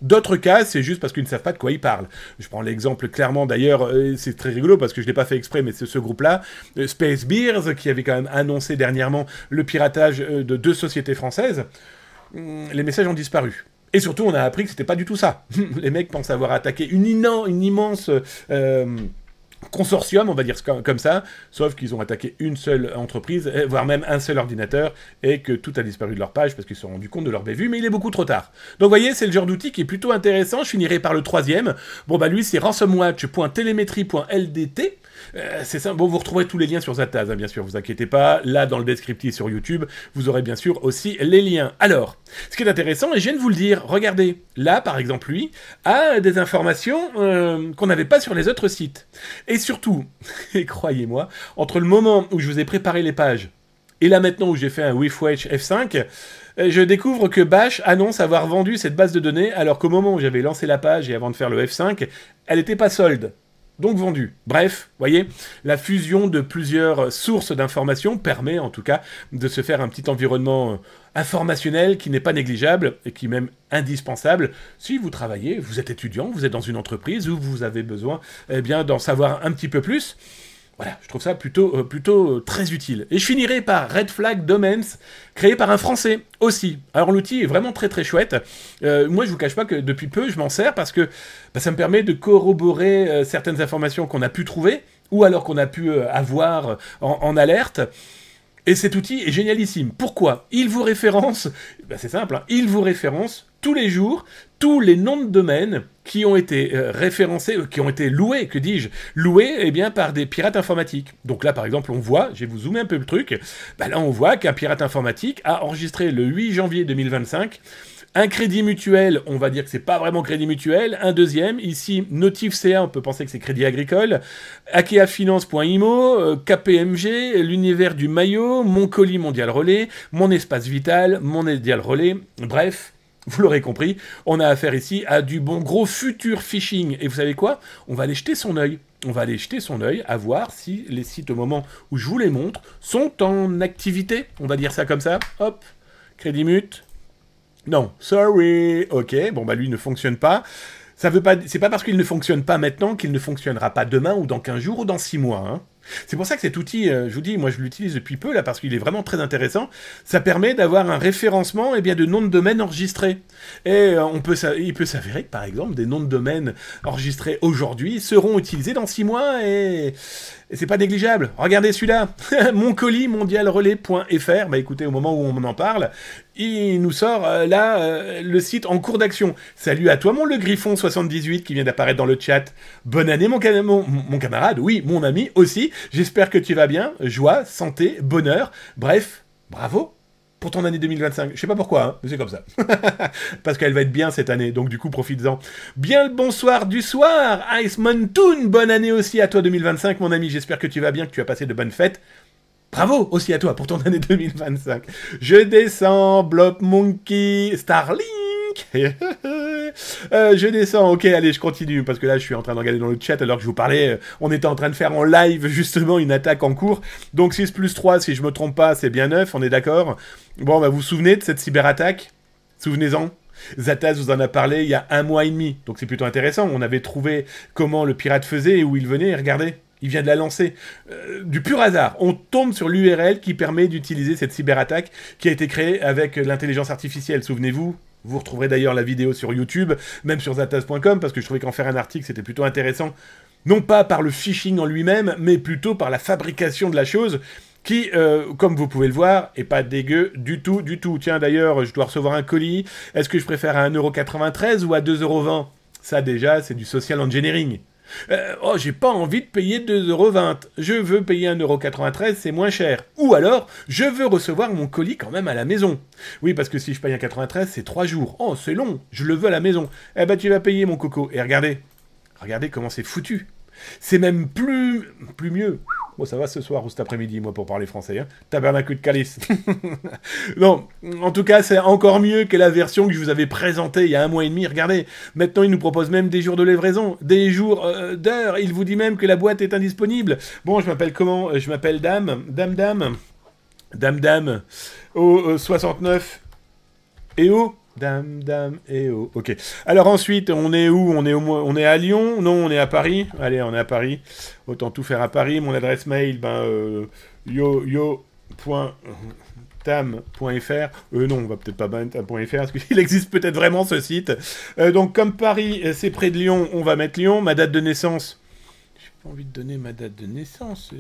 D'autres cas, c'est juste parce qu'ils ne savent pas de quoi ils parlent. Je prends l'exemple clairement, d'ailleurs, c'est très rigolo parce que je ne l'ai pas fait exprès, mais c'est ce groupe-là, Space Bears, qui avait quand même annoncé dernièrement le piratage de 2 sociétés françaises. Les messages ont disparu. Et surtout, on a appris que c'était pas du tout ça. Les mecs pensent avoir attaqué une immense consortium, on va dire comme ça, sauf qu'ils ont attaqué une seule entreprise, voire même un seul ordinateur, et que tout a disparu de leur page parce qu'ils se sont rendus compte de leur bévue, mais il est beaucoup trop tard. Donc vous voyez, c'est le genre d'outil qui est plutôt intéressant. Je finirai par le 3e. Bon bah lui, c'est ransomwatch.telemetry.ldt. C'est ça. Bon, vous retrouverez tous les liens sur Zataz, hein, bien sûr, vous inquiétez pas. Là, dans le descriptif sur YouTube, vous aurez bien sûr aussi les liens. Alors, ce qui est intéressant, et je viens de vous le dire, regardez, là, par exemple, lui, a des informations qu'on n'avait pas sur les autres sites. Et surtout, et croyez-moi, entre le moment où je vous ai préparé les pages, et là maintenant où j'ai fait un WiFWatch F5, je découvre que Bash annonce avoir vendu cette base de données, alors qu'au moment où j'avais lancé la page et avant de faire le F5, elle n'était pas solde. Donc vendu. Bref, voyez, la fusion de plusieurs sources d'informations permet en tout cas de se faire un petit environnement informationnel qui n'est pas négligeable et qui est même indispensable si vous travaillez, vous êtes étudiant, vous êtes dans une entreprise où vous avez besoin bien d'en savoir un petit peu plus. Voilà, je trouve ça plutôt très utile. Et je finirai par Red Flag Domains, créé par un Français aussi. Alors l'outil est vraiment très très chouette. Moi, je vous cache pas que depuis peu, je m'en sers parce que ça me permet de corroborer certaines informations qu'on a pu trouver, ou alors qu'on a pu avoir en alerte. Et cet outil est génialissime. Pourquoi? Il vous référence, c'est simple, hein, il vous référence tous les jours tous les noms de domaines qui ont été référencés, qui ont été loués, que dis-je, loués eh bien, par des pirates informatiques. Donc là, par exemple, on voit, je vais vous zoomer un peu le truc, là on voit qu'un pirate informatique a enregistré le 8 janvier 2025 un crédit mutuel, on va dire que c'est pas vraiment crédit mutuel, un deuxième, ici Notif CA, on peut penser que c'est crédit agricole, akeafinance.imo, KPMG, l'univers du maillot, mon colis mondial relais, mon espace vital, mon mondial relais, bref, vous l'aurez compris, on a affaire ici à du bon gros futur phishing. Et vous savez quoi? On va aller jeter son œil. On va aller jeter son œil à voir si les sites, au moment où je vous les montre, sont en activité. On va dire ça comme ça. Hop, crédit mut. Non, sorry. Ok, bon bah lui ne fonctionne pas. Ça veut pas, c'est pas parce qu'il ne fonctionne pas maintenant qu'il ne fonctionnera pas demain ou dans 15 jours ou dans 6 mois. Hein. C'est pour ça que cet outil, je vous dis, moi je l'utilise depuis peu là parce qu'il est vraiment très intéressant. Ça permet d'avoir un référencement eh bien, de noms de domaine enregistrés. Et il peut s'avérer que par exemple des noms de domaine enregistrés aujourd'hui seront utilisés dans 6 mois et c'est pas négligeable. Regardez celui-là, mon colis mondialrelais.fr. Bah écoutez, au moment où on en parle, il nous sort le site en cours d'action. Salut à toi mon Le Griffon 78 qui vient d'apparaître dans le chat. Bonne année mon camarade, oui, mon ami aussi. J'espère que tu vas bien, joie, santé, bonheur, bref, bravo pour ton année 2025. Je sais pas pourquoi, hein, mais c'est comme ça. Parce qu'elle va être bien cette année, donc du coup, profites-en. Bien le bonsoir du soir, Ice Montoon, bonne année aussi à toi 2025, mon ami. J'espère que tu vas bien, que tu as passé de bonnes fêtes. Bravo aussi à toi pour ton année 2025. Je descends, Blop Monkey, Starlink. Je descends, ok, allez, je continue, parce que là, je suis en train de regarder dans le chat, alors que je vous parlais, on était en train de faire en live, justement, une attaque en cours, donc 6 plus 3, si je me trompe pas, c'est bien 9, on est d'accord? Bon, bah, vous vous souvenez de cette cyberattaque? Souvenez-en. Zataz vous en a parlé il y a 1 mois et demi, donc c'est plutôt intéressant, on avait trouvé comment le pirate faisait et où il venait, et regardez, il vient de la lancer. Du pur hasard, on tombe sur l'URL qui permet d'utiliser cette cyberattaque qui a été créée avec l'intelligence artificielle, souvenez-vous? Vous retrouverez d'ailleurs la vidéo sur YouTube, même sur zataz.com, parce que je trouvais qu'en faire un article, c'était plutôt intéressant. Non pas par le phishing en lui-même, mais plutôt par la fabrication de la chose, qui, comme vous pouvez le voir, est pas dégueu du tout, du tout. Tiens, d'ailleurs, je dois recevoir un colis. Est-ce que je préfère à 1,93 € ou à 2,20 €? Ça, déjà, c'est du social engineering. Oh, j'ai pas envie de payer 2,20 €. Je veux payer 1,93 €, c'est moins cher. Ou alors, je veux recevoir mon colis quand même à la maison. Oui, parce que si je paye 1,93 €, c'est 3 jours. Oh, c'est long, je le veux à la maison. Eh ben, tu vas payer, mon coco. Et regardez comment c'est foutu. C'est même plus mieux. Bon, ça va ce soir ou cet après-midi, moi, pour parler français. Hein. Tabernacle de Calice. Non, en tout cas, c'est encore mieux que la version que je vous avais présentée il y a 1 mois et demi. Regardez, maintenant, il nous propose même des jours de livraison, des jours d'heures. Il vous dit même que la boîte est indisponible. Bon, je m'appelle comment? Je m'appelle Dame. Dame au 69 et au Dame et au. Ok. Alors ensuite, on est où? On est à Lyon? Non, on est à Paris. Allez, on est à Paris. Autant tout faire à Paris. Mon adresse mail, yo.tam.fr. Non, on va peut-être pas mettre tam.fr parce qu'il existe peut-être vraiment ce site. Donc comme Paris, c'est près de Lyon, on va mettre Lyon. Ma date de naissance. J'ai pas envie de donner ma date de naissance.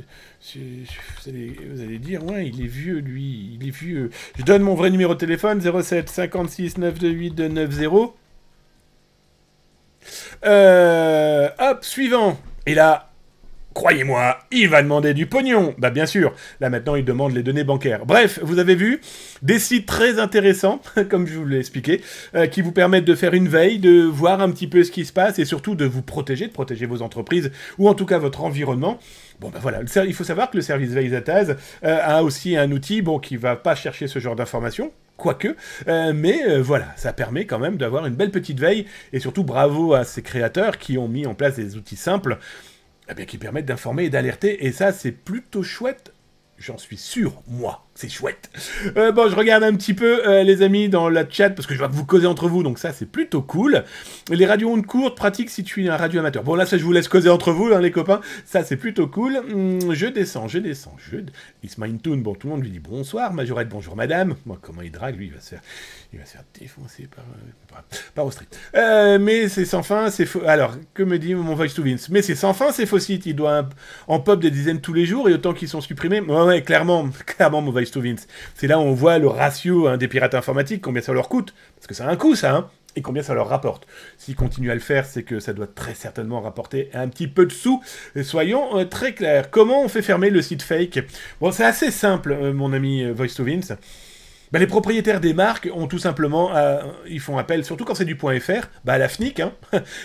Vous allez dire, ouais, il est vieux, lui. Il est vieux. Je donne mon vrai numéro de téléphone, 07 56 928 290. Hop, suivant. Et là, croyez-moi, il va demander du pognon. Bah bien sûr, là maintenant il demande les données bancaires. Bref, vous avez vu, des sites très intéressants, comme je vous l'ai expliqué, qui vous permettent de faire une veille, de voir un petit peu ce qui se passe et surtout de vous protéger, de protéger vos entreprises ou en tout cas votre environnement. Bon ben voilà, il faut savoir que le service Veille Zataz a aussi un outil qui va pas chercher ce genre d'informations, quoique, mais voilà, ça permet quand même d'avoir une belle petite veille et surtout bravo à ces créateurs qui ont mis en place des outils simples qui permettent d'informer et d'alerter, et ça, c'est plutôt chouette. J'en suis sûr, moi, c'est chouette. Je regarde un petit peu, les amis, dans la chat, parce que je vais vous causer entre vous, donc ça, c'est plutôt cool. Les radios ondes courtes, pratiques si tu es un radio amateur. Bon, là, ça, je vous laisse causer entre vous, les copains. Ça, c'est plutôt cool. Je descends. It's my tune. Bon, tout le monde lui dit bonsoir, Majorette, bonjour, madame. Moi, comment il drague, lui, il va se faire défoncer par Austrie. Mais c'est sans fin, c'est faux. Alors, que me dit mon voice to Vince? Mais c'est sans fin, ces faux sites. Il doit en pop des dizaines tous les jours, et autant qu'ils sont supprimés. Ouais, clairement, mon voice to Vince. C'est là où on voit le ratio des pirates informatiques, combien ça leur coûte. Parce que ça a un coût, ça, et combien ça leur rapporte. S'ils continuent à le faire, c'est que ça doit très certainement rapporter un petit peu de sous. Et soyons très clairs. Comment on fait fermer le site fake? Bon, c'est assez simple, mon ami Voice to Vince. Les propriétaires des marques ont tout simplement, ils font appel, surtout quand c'est du .fr, à la FNIC,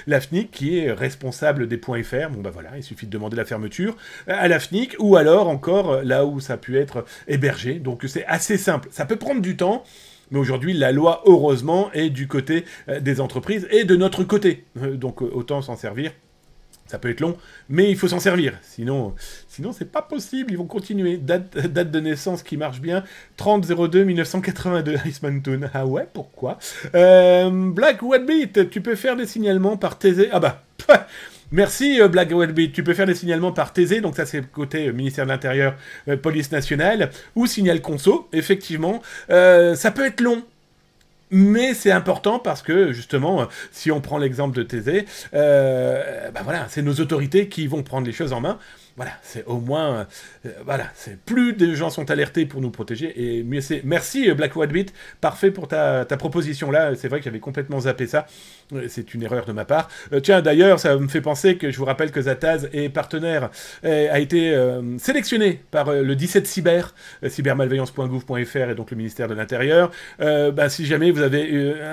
la FNIC qui est responsable des .fr, voilà, il suffit de demander la fermeture, à la FNIC, ou alors encore là où ça a pu être hébergé, donc c'est assez simple. Ça peut prendre du temps, mais aujourd'hui, la loi, heureusement, est du côté des entreprises et de notre côté, donc autant s'en servir. Ça peut être long, mais il faut s'en servir. Sinon c'est pas possible. Ils vont continuer. Date de naissance qui marche bien. 30-02-1982, Iceman Toon. Ah ouais, pourquoi Black Whatbeat, tu peux faire des signalements par TZ. Ah bah, merci Black Whatbeat. Tu peux faire des signalements par TZ. Donc ça, c'est côté ministère de l'Intérieur, police nationale. Ou signal conso, effectivement. Ça peut être long. Mais c'est important parce que, justement, si on prend l'exemple de Thésée, voilà, c'est nos autorités qui vont prendre les choses en main. Voilà, c'est au moins... c'est plus de gens sont alertés pour nous protéger, et mieux c'est... Merci Black Whatbeat, parfait pour ta proposition là, c'est vrai que j'avais complètement zappé ça, c'est une erreur de ma part. Tiens, d'ailleurs, ça me fait penser que je vous rappelle que Zataz est partenaire, a été sélectionné par le 17 Cyber, cybermalveillance.gouv.fr et donc le ministère de l'Intérieur. Si jamais vous avez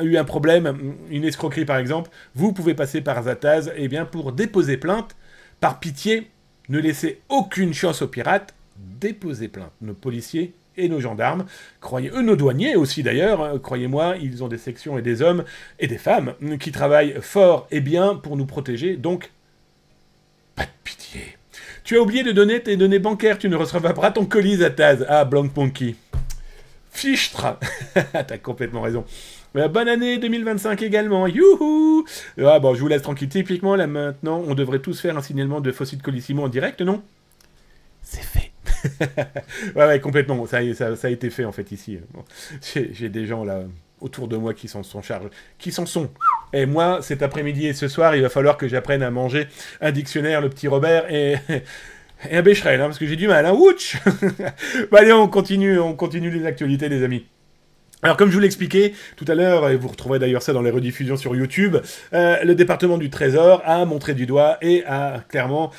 eu un problème, une escroquerie par exemple, vous pouvez passer par Zataz pour déposer plainte. Par pitié, ne laissez aucune chance aux pirates, déposez plainte. Nos policiers et nos gendarmes, nos douaniers aussi d'ailleurs, croyez-moi, ils ont des sections et des hommes et des femmes qui travaillent fort et bien pour nous protéger, donc pas de pitié. Tu as oublié de donner tes données bancaires, tu ne recevras pas ton colis Zataz. Ah, Blanc Monkey. Fichtre. T'as complètement raison. Bonne année 2025 également, youhou. Je vous laisse tranquille. Typiquement, là maintenant, on devrait tous faire un signalement de Faucit Colissimo en direct, non? C'est fait. ouais, complètement. Ça a été fait en fait ici. Bon. J'ai des gens là autour de moi qui s'en sont chargés, qui s'en sont. Et moi, cet après-midi et ce soir, il va falloir que j'apprenne à manger un dictionnaire, le petit Robert, et un Becherel, parce que j'ai du mal. Ouch. Allez, on continue les actualités, les amis. Alors, comme je vous l'expliquais tout à l'heure, et vous retrouverez d'ailleurs ça dans les rediffusions sur YouTube, le département du Trésor a montré du doigt et a clairement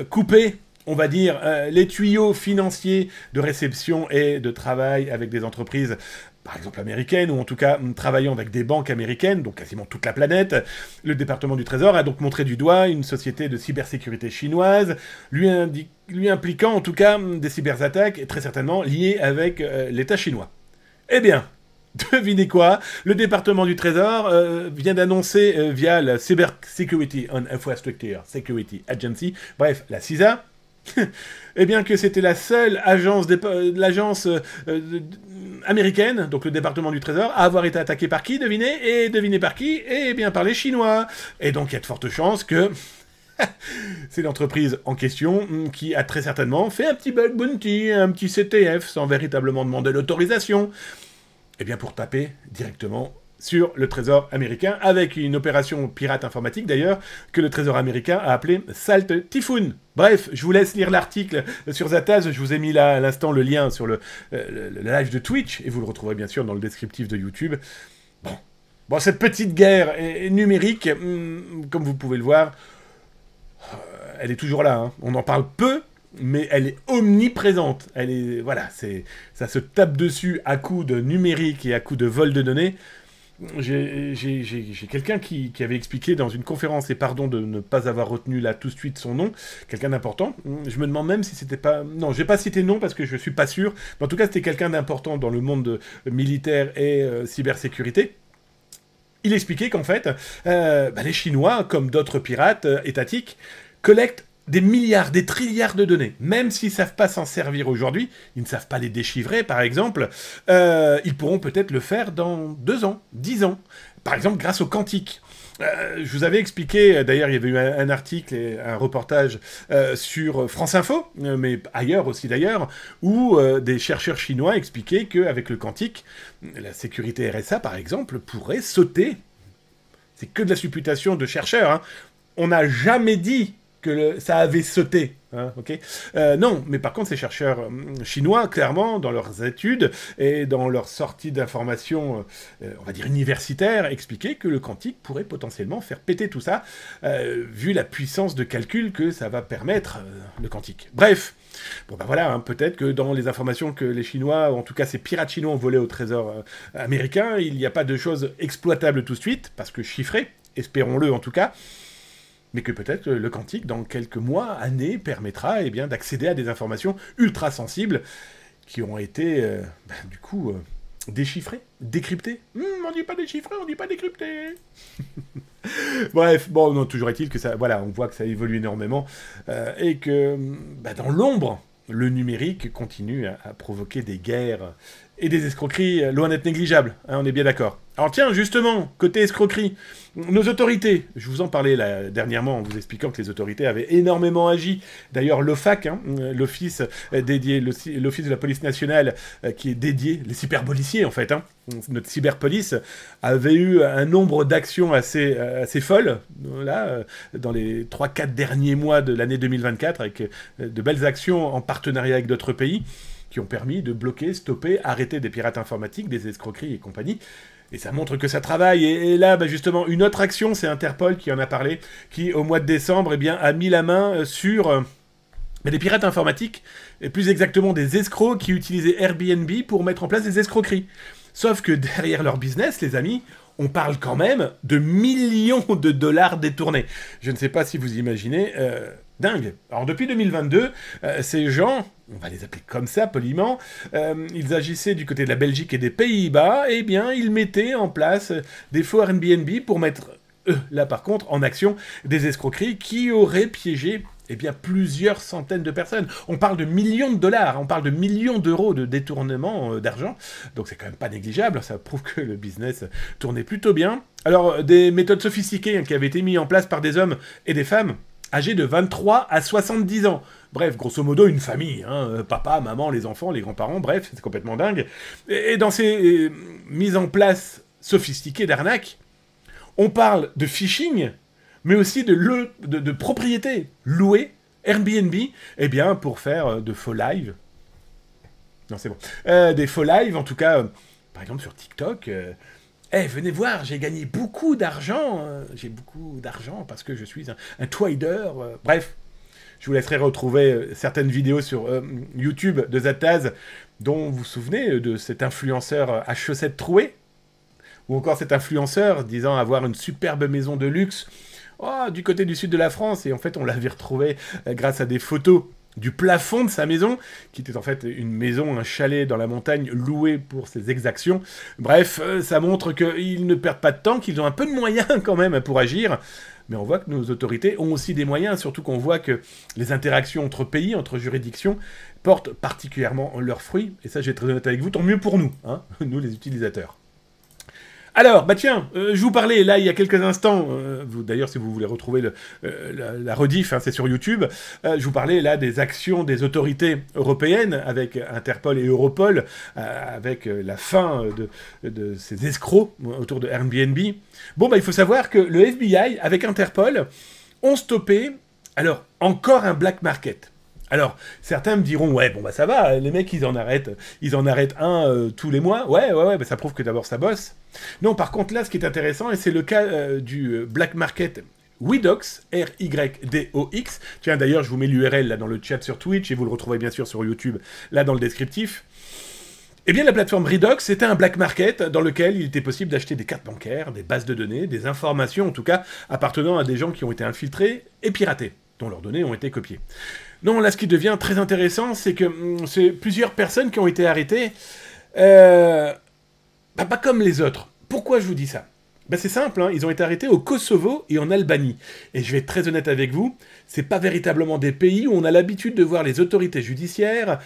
coupé, on va dire, les tuyaux financiers de réception et de travail avec des entreprises, par exemple américaines, ou en tout cas travaillant avec des banques américaines, donc quasiment toute la planète. Le département du Trésor a donc montré du doigt une société de cybersécurité chinoise, lui impliquant en tout cas des cyberattaques, et très certainement liées avec l'État chinois. Eh bien, devinez quoi? Le département du Trésor vient d'annoncer via la Cyber Security and Infrastructure Security Agency, bref, la CISA, Eh bien que c'était la seule agence, l'agence américaine, donc le département du Trésor, à avoir été attaquée par qui, devinez? Et devinez par qui? Eh bien par les Chinois. Et donc il y a de fortes chances que c'est l'entreprise en question qui a très certainement fait un petit bug bounty, un petit CTF, sans véritablement demander l'autorisation. Eh bien pour taper directement sur le Trésor américain, avec une opération pirate informatique d'ailleurs, que le Trésor américain a appelé Salt Typhoon. Bref, je vous laisse lire l'article sur Zataz, je vous ai mis là à l'instant le lien sur le live de Twitch, et vous le retrouverez bien sûr dans le descriptif de YouTube. Bon, cette petite guerre numérique, comme vous pouvez le voir, elle est toujours là, hein. On en parle peu, mais elle est omniprésente. Elle est, voilà, ça se tape dessus à coups de numérique et à coups de vol de données. J'ai quelqu'un qui avait expliqué dans une conférence, et pardon de ne pas avoir retenu là tout de suite son nom, quelqu'un d'important. Je me demande même si c'était pas... Non, je vais pas citer le nom parce que je suis pas sûr. Mais en tout cas, c'était quelqu'un d'important dans le monde militaire et cybersécurité. Il expliquait qu'en fait, les Chinois, comme d'autres pirates étatiques, collectent des milliards, des trilliards de données. Même s'ils ne savent pas s'en servir aujourd'hui, ils ne savent pas les déchiffrer, par exemple, ils pourront peut-être le faire dans 2 ans, 10 ans. Par exemple, grâce au quantique. Je vous avais expliqué, d'ailleurs, il y avait eu un article et un reportage sur France Info, mais ailleurs aussi d'ailleurs, où des chercheurs chinois expliquaient qu'avec le quantique, la sécurité RSA, par exemple, pourrait sauter. C'est que de la supputation de chercheurs, hein. On n'a jamais dit que ça avait sauté. Hein, okay, non, mais par contre, ces chercheurs chinois, clairement, dans leurs études et dans leur sortie d'informations, on va dire universitaires, expliquaient que le quantique pourrait potentiellement faire péter tout ça, vu la puissance de calcul que ça va permettre, le quantique. Bref, bon ben voilà, hein, peut-être que dans les informations que les Chinois, ou en tout cas ces pirates chinois ont volées au trésor américain, il n'y a pas de choses exploitables tout de suite, parce que chiffrées, espérons-le en tout cas, mais que peut-être le quantique, dans quelques mois, années, permettra d'accéder à des informations ultra sensibles qui ont été, du coup, déchiffrées, décryptées. On dit pas déchiffré, on dit pas décrypté. Bref, bon, non, toujours est-il que ça, voilà, on voit que ça évolue énormément, et que, dans l'ombre, le numérique continue à provoquer des guerres et des escroqueries loin d'être négligeables, hein, on est bien d'accord. Alors tiens, justement, côté escroquerie, nos autorités, je vous en parlais là, dernièrement en vous expliquant que les autorités avaient énormément agi. D'ailleurs, l'OFAC, hein, l'office dédié, l'office de la police nationale qui est dédié, les cyberpoliciers en fait, hein, notre cyberpolice, avait eu un nombre d'actions assez folles, là, dans les 3-4 derniers mois de l'année 2024, avec de belles actions en partenariat avec d'autres pays, qui ont permis de bloquer, stopper, arrêter des pirates informatiques, des escroqueries et compagnie. Et ça montre que ça travaille. Et là, justement, une autre action, c'est Interpol qui en a parlé, qui, au mois de décembre, a mis la main sur des pirates informatiques, et plus exactement des escrocs qui utilisaient Airbnb pour mettre en place des escroqueries. Sauf que derrière leur business, les amis, on parle quand même de millions de dollars détournés. Je ne sais pas si vous imaginez... dingue. Alors depuis 2022, ces gens, on va les appeler comme ça, poliment, ils agissaient du côté de la Belgique et des Pays-Bas, et bien ils mettaient en place des faux Airbnb pour mettre, là par contre, en action des escroqueries qui auraient piégé plusieurs centaines de personnes. On parle de millions de dollars, on parle de millions d'euros de détournement d'argent, donc c'est quand même pas négligeable, ça prouve que le business tournait plutôt bien. Alors, des méthodes sophistiquées qui avaient été mises en place par des hommes et des femmes, âgés de 23 à 70 ans. Bref, grosso modo, une famille, hein, papa, maman, les enfants, les grands-parents, bref, c'est complètement dingue. Et dans ces mises en place sophistiquées d'arnaque, on parle de phishing, mais aussi de propriété, louer Airbnb, pour faire de faux lives. Non, c'est bon. Des faux lives, en tout cas, par exemple sur TikTok... venez voir, j'ai gagné beaucoup d'argent. J'ai beaucoup d'argent parce que je suis un trader. Bref, je vous laisserai retrouver certaines vidéos sur YouTube de Zataz, dont vous vous souvenez de cet influenceur à chaussettes trouées, ou encore cet influenceur disant avoir une superbe maison de luxe du côté du sud de la France. Et en fait, on l'avait retrouvé grâce à des photos du plafond de sa maison, qui était en fait une maison, un chalet dans la montagne loué pour ses exactions. Bref, ça montre qu'ils ne perdent pas de temps, qu'ils ont un peu de moyens quand même pour agir, mais on voit que nos autorités ont aussi des moyens, surtout qu'on voit que les interactions entre pays, entre juridictions, portent particulièrement leurs fruits, et ça j'ai très honnête avec vous, tant mieux pour nous, hein, nous les utilisateurs. Alors, bah tiens, je vous parlais là il y a quelques instants, d'ailleurs si vous voulez retrouver la rediff, hein, c'est sur YouTube, je vous parlais là des actions des autorités européennes avec Interpol et Europol, avec la fin de ces escrocs autour de Airbnb. Bon, bah il faut savoir que le FBI avec Interpol ont stoppé, alors, encore un black market. Alors, certains me diront, ouais, bon bah ça va, les mecs ils en arrêtent un tous les mois, ouais, bah, ça prouve que d'abord ça bosse. Non, par contre là, ce qui est intéressant, et c'est le cas du black market Rydox, R-Y-D-O-X, tiens d'ailleurs je vous mets l'URL là dans le chat sur Twitch, et vous le retrouvez bien sûr sur YouTube, là dans le descriptif. Eh bien la plateforme Rydox, c'était un black market dans lequel il était possible d'acheter des cartes bancaires, des bases de données, des informations en tout cas, appartenant à des gens qui ont été infiltrés et piratés, dont leurs données ont été copiées. Non, là, ce qui devient très intéressant, c'est que c'est plusieurs personnes qui ont été arrêtées, pas comme les autres. Pourquoi je vous dis ça? C'est simple, hein, ils ont été arrêtés au Kosovo et en Albanie. Et je vais être très honnête avec vous, c'est pas véritablement des pays où on a l'habitude de voir les autorités judiciaires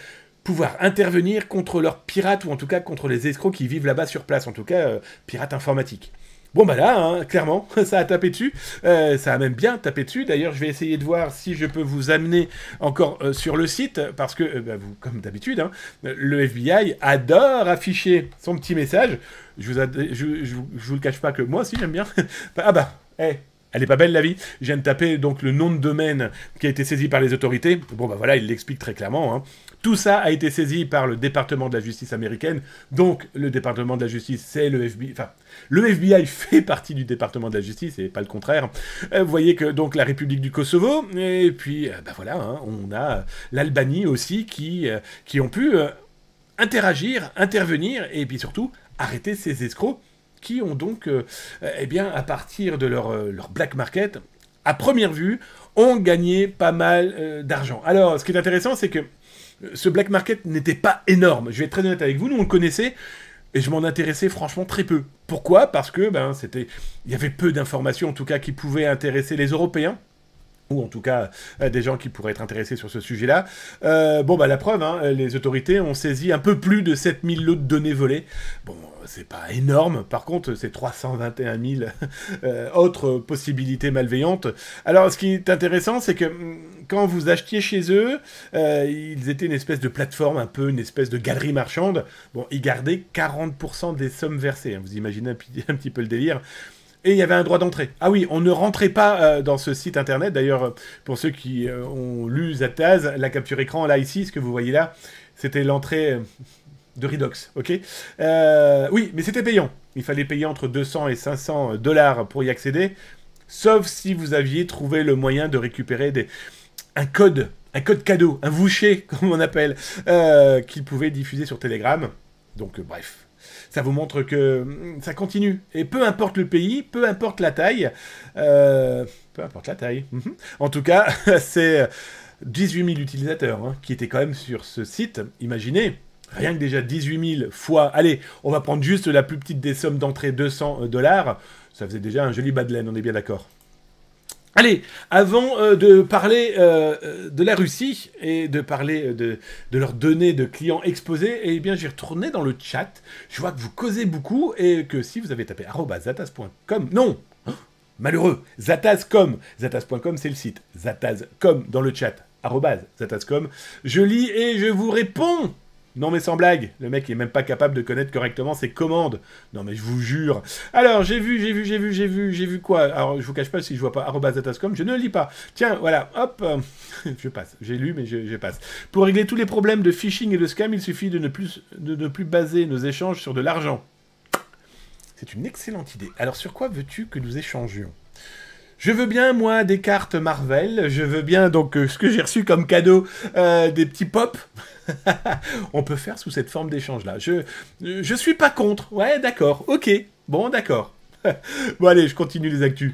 pouvoir intervenir contre leurs pirates, ou en tout cas contre les escrocs qui vivent là-bas sur place, en tout cas pirates informatiques. Bon bah là, hein, clairement, ça a tapé dessus, ça a même bien tapé dessus, d'ailleurs je vais essayer de voir si je peux vous amener encore sur le site, parce que, vous, comme d'habitude, hein, le FBI adore afficher son petit message, je vous le cache pas que moi aussi j'aime bien, ah bah, elle est pas belle la vie. Je viens de taper donc le nom de domaine qui a été saisi par les autorités. Bon bah voilà, il l'explique très clairement. Hein. Tout ça a été saisi par le département de la justice américaine. Donc le département de la justice, c'est le FBI. Enfin, le FBI fait partie du département de la justice et pas le contraire. Vous voyez que donc la République du Kosovo et puis bah voilà, hein, on a l'Albanie aussi qui ont pu interagir, intervenir et puis surtout arrêter ces escrocs qui ont donc, eh bien, à partir de leur black market, à première vue, ont gagné pas mal d'argent. Alors, ce qui est intéressant, c'est que ce black market n'était pas énorme. Je vais être très honnête avec vous, nous on le connaissait, et je m'en intéressais franchement très peu. Pourquoi? Parce que il y avait peu d'informations, en tout cas, qui pouvaient intéresser les Européens, ou en tout cas des gens qui pourraient être intéressés sur ce sujet-là. La preuve, hein, les autorités ont saisi un peu plus de 7000 lots de données volées. Bon, c'est pas énorme, par contre, c'est 321 000 autres possibilités malveillantes. Alors, ce qui est intéressant, c'est que quand vous achetiez chez eux, ils étaient une espèce de plateforme, un peu une espèce de galerie marchande. Bon, ils gardaient 40% des sommes versées. Hein, vous imaginez un petit peu le délire. Et il y avait un droit d'entrée. Ah oui, on ne rentrait pas dans ce site internet. D'ailleurs, pour ceux qui ont lu Zataz, la capture écran, là, ici, ce que vous voyez là, c'était l'entrée de Rydox, ok? Oui, mais c'était payant. Il fallait payer entre 200 et 500 $ pour y accéder, sauf si vous aviez trouvé le moyen de récupérer un code cadeau, un voucher, comme on appelle, qu'ils pouvaient diffuser sur Telegram. Donc, bref. Ça vous montre que ça continue. Et peu importe le pays, peu importe la taille, en tout cas, c'est 18 000 utilisateurs hein, qui étaient quand même sur ce site. Imaginez, rien que déjà 18 000 fois... Allez, on va prendre juste la plus petite des sommes d'entrée, 200 $. Ça faisait déjà un joli bas de laine, on est bien d'accord. Allez, avant de parler de la Russie et de parler de leurs données de clients exposés, eh bien, j'ai retourné dans le chat. Je vois que vous causez beaucoup et que si vous avez tapé @zataz.com, non, malheureux, zataz.com, zataz.com c'est le site, zataz.com dans le chat, @zataz.com, je lis et je vous réponds. Non mais sans blague, le mec est même pas capable de connaître correctement ses commandes. Non mais je vous jure. Alors j'ai vu quoi? Alors je vous cache pas, si je vois pas @zataz.com, je ne lis pas. Tiens, voilà, hop, je passe. J'ai lu mais je passe. Pour régler tous les problèmes de phishing et de scam, il suffit de ne plus baser nos échanges sur de l'argent. C'est une excellente idée. Alors sur quoi veux-tu que nous échangions? Je veux bien, moi, des cartes Marvel. Je veux bien, donc, ce que j'ai reçu comme cadeau, des petits pops. On peut faire sous cette forme d'échange-là. Je suis pas contre. Ouais, d'accord. Ok. Bon, d'accord. Bon, allez, je continue les actus.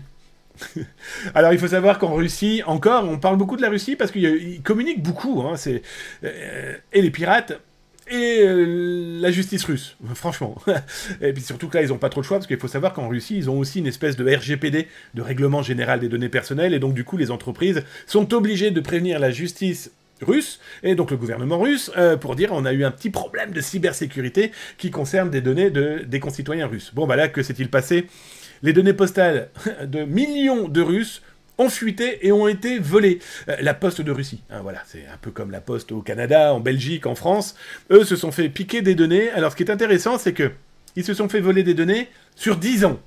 Alors, il faut savoir qu'en Russie, encore, on parle beaucoup de la Russie parce qu'ils communiquent beaucoup. Hein, et les pirates... et la justice russe, franchement. Et puis surtout que là, ils n'ont pas trop le choix, parce qu'il faut savoir qu'en Russie, ils ont aussi une espèce de RGPD, de règlement général des données personnelles, et donc du coup, les entreprises sont obligées de prévenir la justice russe, et donc le gouvernement russe, pour dire on a eu un petit problème de cybersécurité qui concerne des données des concitoyens russes. Bon, bah là, que s'est-il passé? Les données postales de millions de Russes ont fuité et ont été volés. La Poste de Russie, hein, voilà, c'est un peu comme la Poste au Canada, en Belgique, en France. Eux se sont fait piquer des données. Alors ce qui est intéressant, c'est que ils se sont fait voler des données sur 10 ans.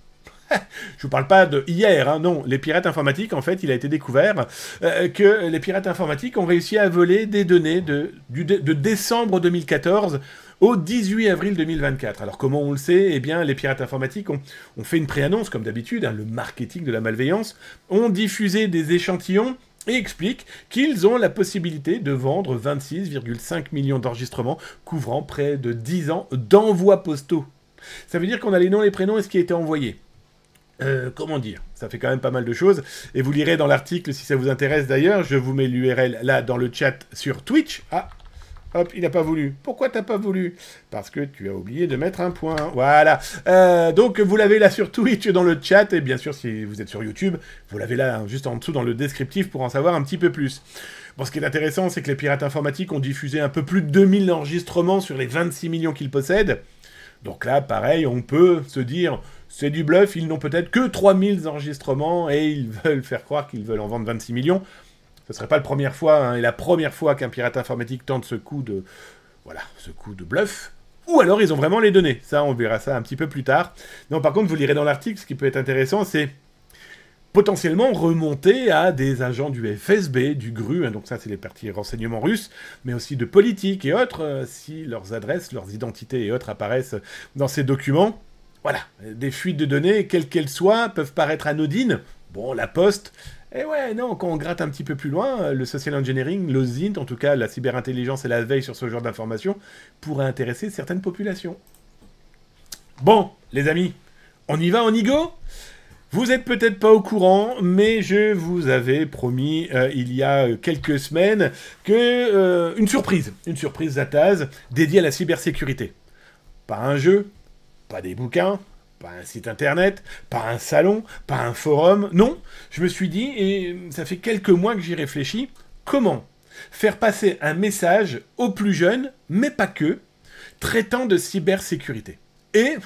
Je vous parle pas de hier, hein, non. Les pirates informatiques, en fait, il a été découvert que les pirates informatiques ont réussi à voler des données de décembre 2014 au 18 avril 2024. Alors comment on le sait? Eh bien, les pirates informatiques ont fait une préannonce, comme d'habitude, hein, le marketing de la malveillance, ont diffusé des échantillons et expliquent qu'ils ont la possibilité de vendre 26,5 millions d'enregistrements couvrant près de 10 ans d'envois postaux. Ça veut dire qu'on a les noms, les prénoms et ce qui a été envoyé. Comment dire? Ça fait quand même pas mal de choses. Et vous lirez dans l'article, si ça vous intéresse d'ailleurs, je vous mets l'URL là dans le chat sur Twitch. Ah, hop, il n'a pas voulu. Pourquoi t'as pas voulu? Parce que tu as oublié de mettre un point. Voilà. Donc vous l'avez là sur Twitch dans le chat. Et bien sûr, si vous êtes sur YouTube, vous l'avez là hein, juste en dessous dans le descriptif pour en savoir un petit peu plus. Bon, ce qui est intéressant, c'est que les pirates informatiques ont diffusé un peu plus de 2000 enregistrements sur les 26 millions qu'ils possèdent. Donc là, pareil, on peut se dire, c'est du bluff, ils n'ont peut-être que 3000 enregistrements et ils veulent faire croire qu'ils veulent en vendre 26 millions. Ce serait pas la première fois, hein, et la première fois qu'un pirate informatique tente ce coup de... Voilà, ce coup de bluff. Ou alors ils ont vraiment les données. Ça, on verra ça un petit peu plus tard. Non, par contre, vous lirez dans l'article, ce qui peut être intéressant, c'est potentiellement remonter à des agents du FSB, du GRU, hein, donc ça c'est les parties renseignements russes, mais aussi de politique et autres, si leurs adresses, leurs identités et autres apparaissent dans ces documents. Voilà, des fuites de données, quelles qu'elles soient, peuvent paraître anodines. Bon, la Poste, et ouais, non, quand on gratte un petit peu plus loin, le social engineering, le ZINT, en tout cas la cyberintelligence et la veille sur ce genre d'informations, pourrait intéresser certaines populations. Bon, les amis, on y va, on y go ? Vous êtes peut-être pas au courant, mais je vous avais promis il y a quelques semaines que une surprise Zataz dédiée à la cybersécurité. Pas un jeu, pas des bouquins, pas un site internet, pas un salon, pas un forum, non. Je me suis dit, et ça fait quelques mois que j'y réfléchis, comment faire passer un message aux plus jeunes, mais pas que, traitant de cybersécurité. Et,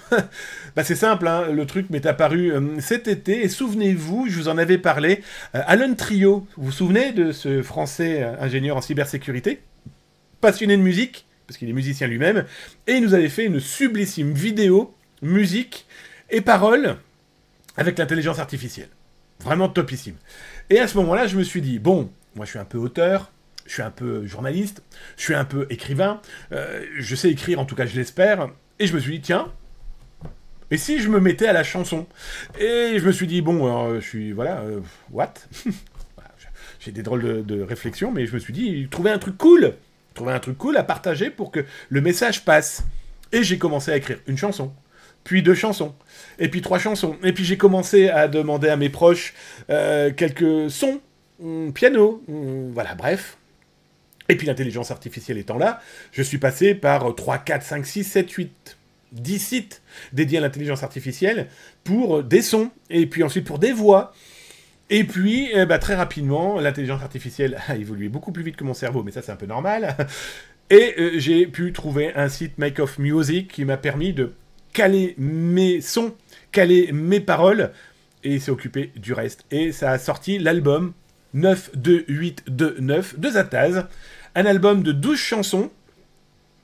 bah c'est simple, hein, le truc m'est apparu cet été, et souvenez-vous, je vous en avais parlé, Alan Trio, vous vous souvenez de ce Français ingénieur en cybersécurité, passionné de musique, parce qu'il est musicien lui-même, et il nous avait fait une sublissime vidéo, musique et paroles, avec l'intelligence artificielle. Vraiment topissime. Et à ce moment-là, je me suis dit, bon, moi je suis un peu auteur, je suis un peu journaliste, je suis un peu écrivain, je sais écrire, en tout cas je l'espère, et je me suis dit, tiens, et si je me mettais à la chanson? Et je me suis dit, bon, alors, je suis, voilà, what? Voilà, j'ai des drôles de réflexions, mais je me suis dit, trouver un truc cool à partager pour que le message passe. Et j'ai commencé à écrire une chanson, puis 2 chansons, et puis 3 chansons, et puis j'ai commencé à demander à mes proches quelques sons, piano, voilà, bref. Et puis l'intelligence artificielle étant là, je suis passé par 3, 4, 5, 6, 7, 8... 10 sites dédiés à l'intelligence artificielle pour des sons, et puis ensuite pour des voix. Et puis, très rapidement, l'intelligence artificielle a évolué beaucoup plus vite que mon cerveau, mais ça c'est un peu normal. Et j'ai pu trouver un site Make of Music qui m'a permis de caler mes sons, caler mes paroles, et il s'est occupé du reste. Et ça a sorti l'album 92829 de Zataz, un album de 12 chansons,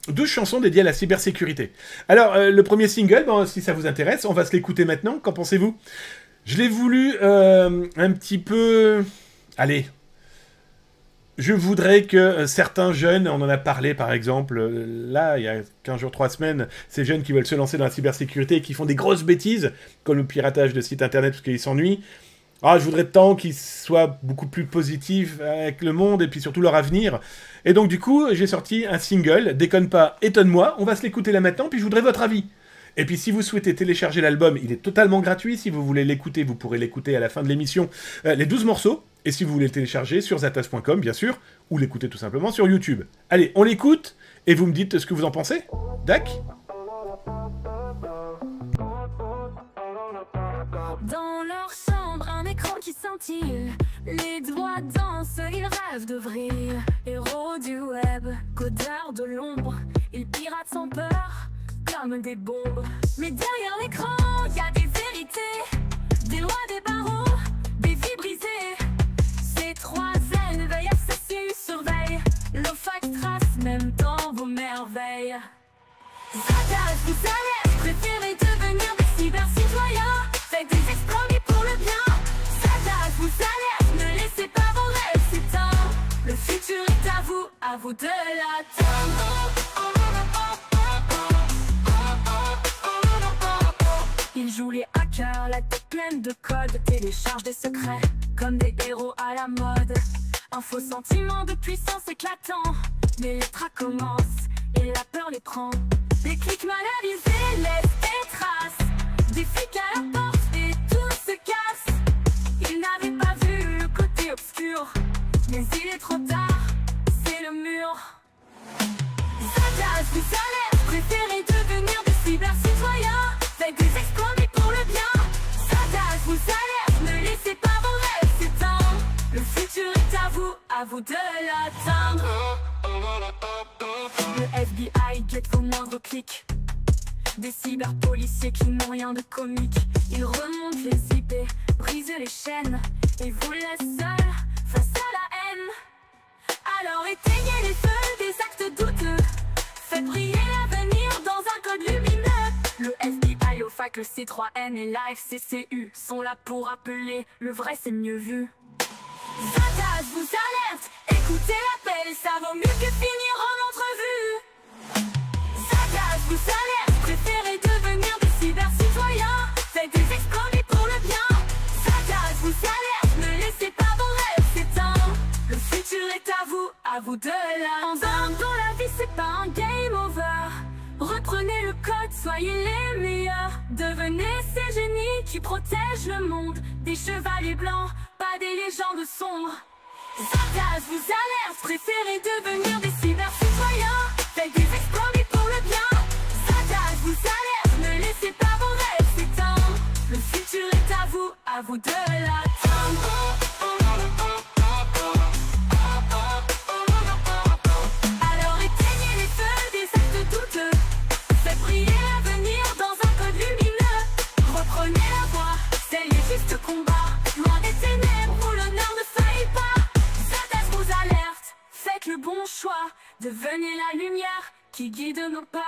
12 chansons dédiées à la cybersécurité. Alors, le premier single, bon, si ça vous intéresse, on va se l'écouter maintenant. Qu'en pensez-vous? Je l'ai voulu un petit peu... Allez. Je voudrais que certains jeunes, on en a parlé par exemple, là, il y a 15 jours, 3 semaines, ces jeunes qui veulent se lancer dans la cybersécurité et qui font des grosses bêtises, comme le piratage de sites internet parce qu'ils s'ennuient. Ah, je voudrais tant qu'ils soient beaucoup plus positifs avec le monde et puis surtout leur avenir. Et donc du coup, j'ai sorti un single, Déconne pas, étonne-moi, on va se l'écouter là maintenant, puis je voudrais votre avis. Et puis si vous souhaitez télécharger l'album, il est totalement gratuit, si vous voulez l'écouter, vous pourrez l'écouter à la fin de l'émission, les 12 morceaux, et si vous voulez le télécharger sur zataz.com bien sûr, ou l'écouter tout simplement sur YouTube. Allez, on l'écoute, et vous me dites ce que vous en pensez. Dac ? Dans leur chambre, un écran qui scintille. Les doigts dansent, ils rêvent de vrille. Héros du web, codeurs de l'ombre. Ils piratent sans peur, comme des bombes. Mais derrière l'écran, y a des vérités, des lois, des barreaux, des vies brisées. Ces trois ailes veillent, FCCU surveille. L'OFAC trace même dans vos merveilles. Zatas vous alerte, préférez devenir des cyber-citoyens. Faites des exploits mais pour le bien. Zatas vous alerte, ne laissez pas vos rêves s'éteindre. Le futur est à vous de l'atteindre. Ils jouent les hackers, la tête pleine de codes. Téléchargent des secrets, comme des héros à la mode. Un faux sentiment de puissance éclatant. Mais les tracks commencent, et la peur les prend. Des clics mal avisés laissent des traces. Des flics à la porte et tout se casse. Ils n'avaient pas vu le côté obscur, mais il est trop tard, c'est le mur. Zatas vous alerte, préférez devenir des cyber-citoyens. Faites des exploits mais pour le bien. Zatas vous alerte, ne laissez pas vos rêves s'éteindre. Le futur est à vous de l'atteindre. Le FBI guette vos moindres clics. Des cyber-policiers qui n'ont rien de comique. Ils remontent les IP, brisent les chaînes et vous laissent seuls face à la haine. Alors éteignez les feux des actes douteux. Faites briller l'avenir dans un code lumineux. Le FBI, OFAC, le C3N et la FCCU sont là pour rappeler, le vrai c'est mieux vu. Zatas vous alerte, écoutez l'appel, ça vaut mieux que finir en entrevue. Zatas vous alerte, préférez devenir des cyber-citoyens. Faites des exploits mais pour le bien. Zatas vous alerte, ne laissez pas vos rêves s'éteindre. Le futur est à vous de l'atteindre. Dans la vie c'est pas un game over. Reprenez le code, soyez les meilleurs. Devenez ces génies qui protègent le monde. Des chevaliers blancs, pas des légendes sombres. Zatas vous alerte, préférez devenir des cyber-citoyens. Faites des exploits mais pour le bien. Zatas vous alerte, ne laissez pas vos rêves s'éteindre. Le futur est à vous de l'atteindre. Alors éteignez les feux des actes douteux. Faites briller l'avenir dans un code lumineux. Reprenez la voie, c'est les justes combats. Loin des ténèbres où l'honneur ne faillit pas. Zatas vous alerte, faites le bon choix. Devenez la lumière qui guide nos pas.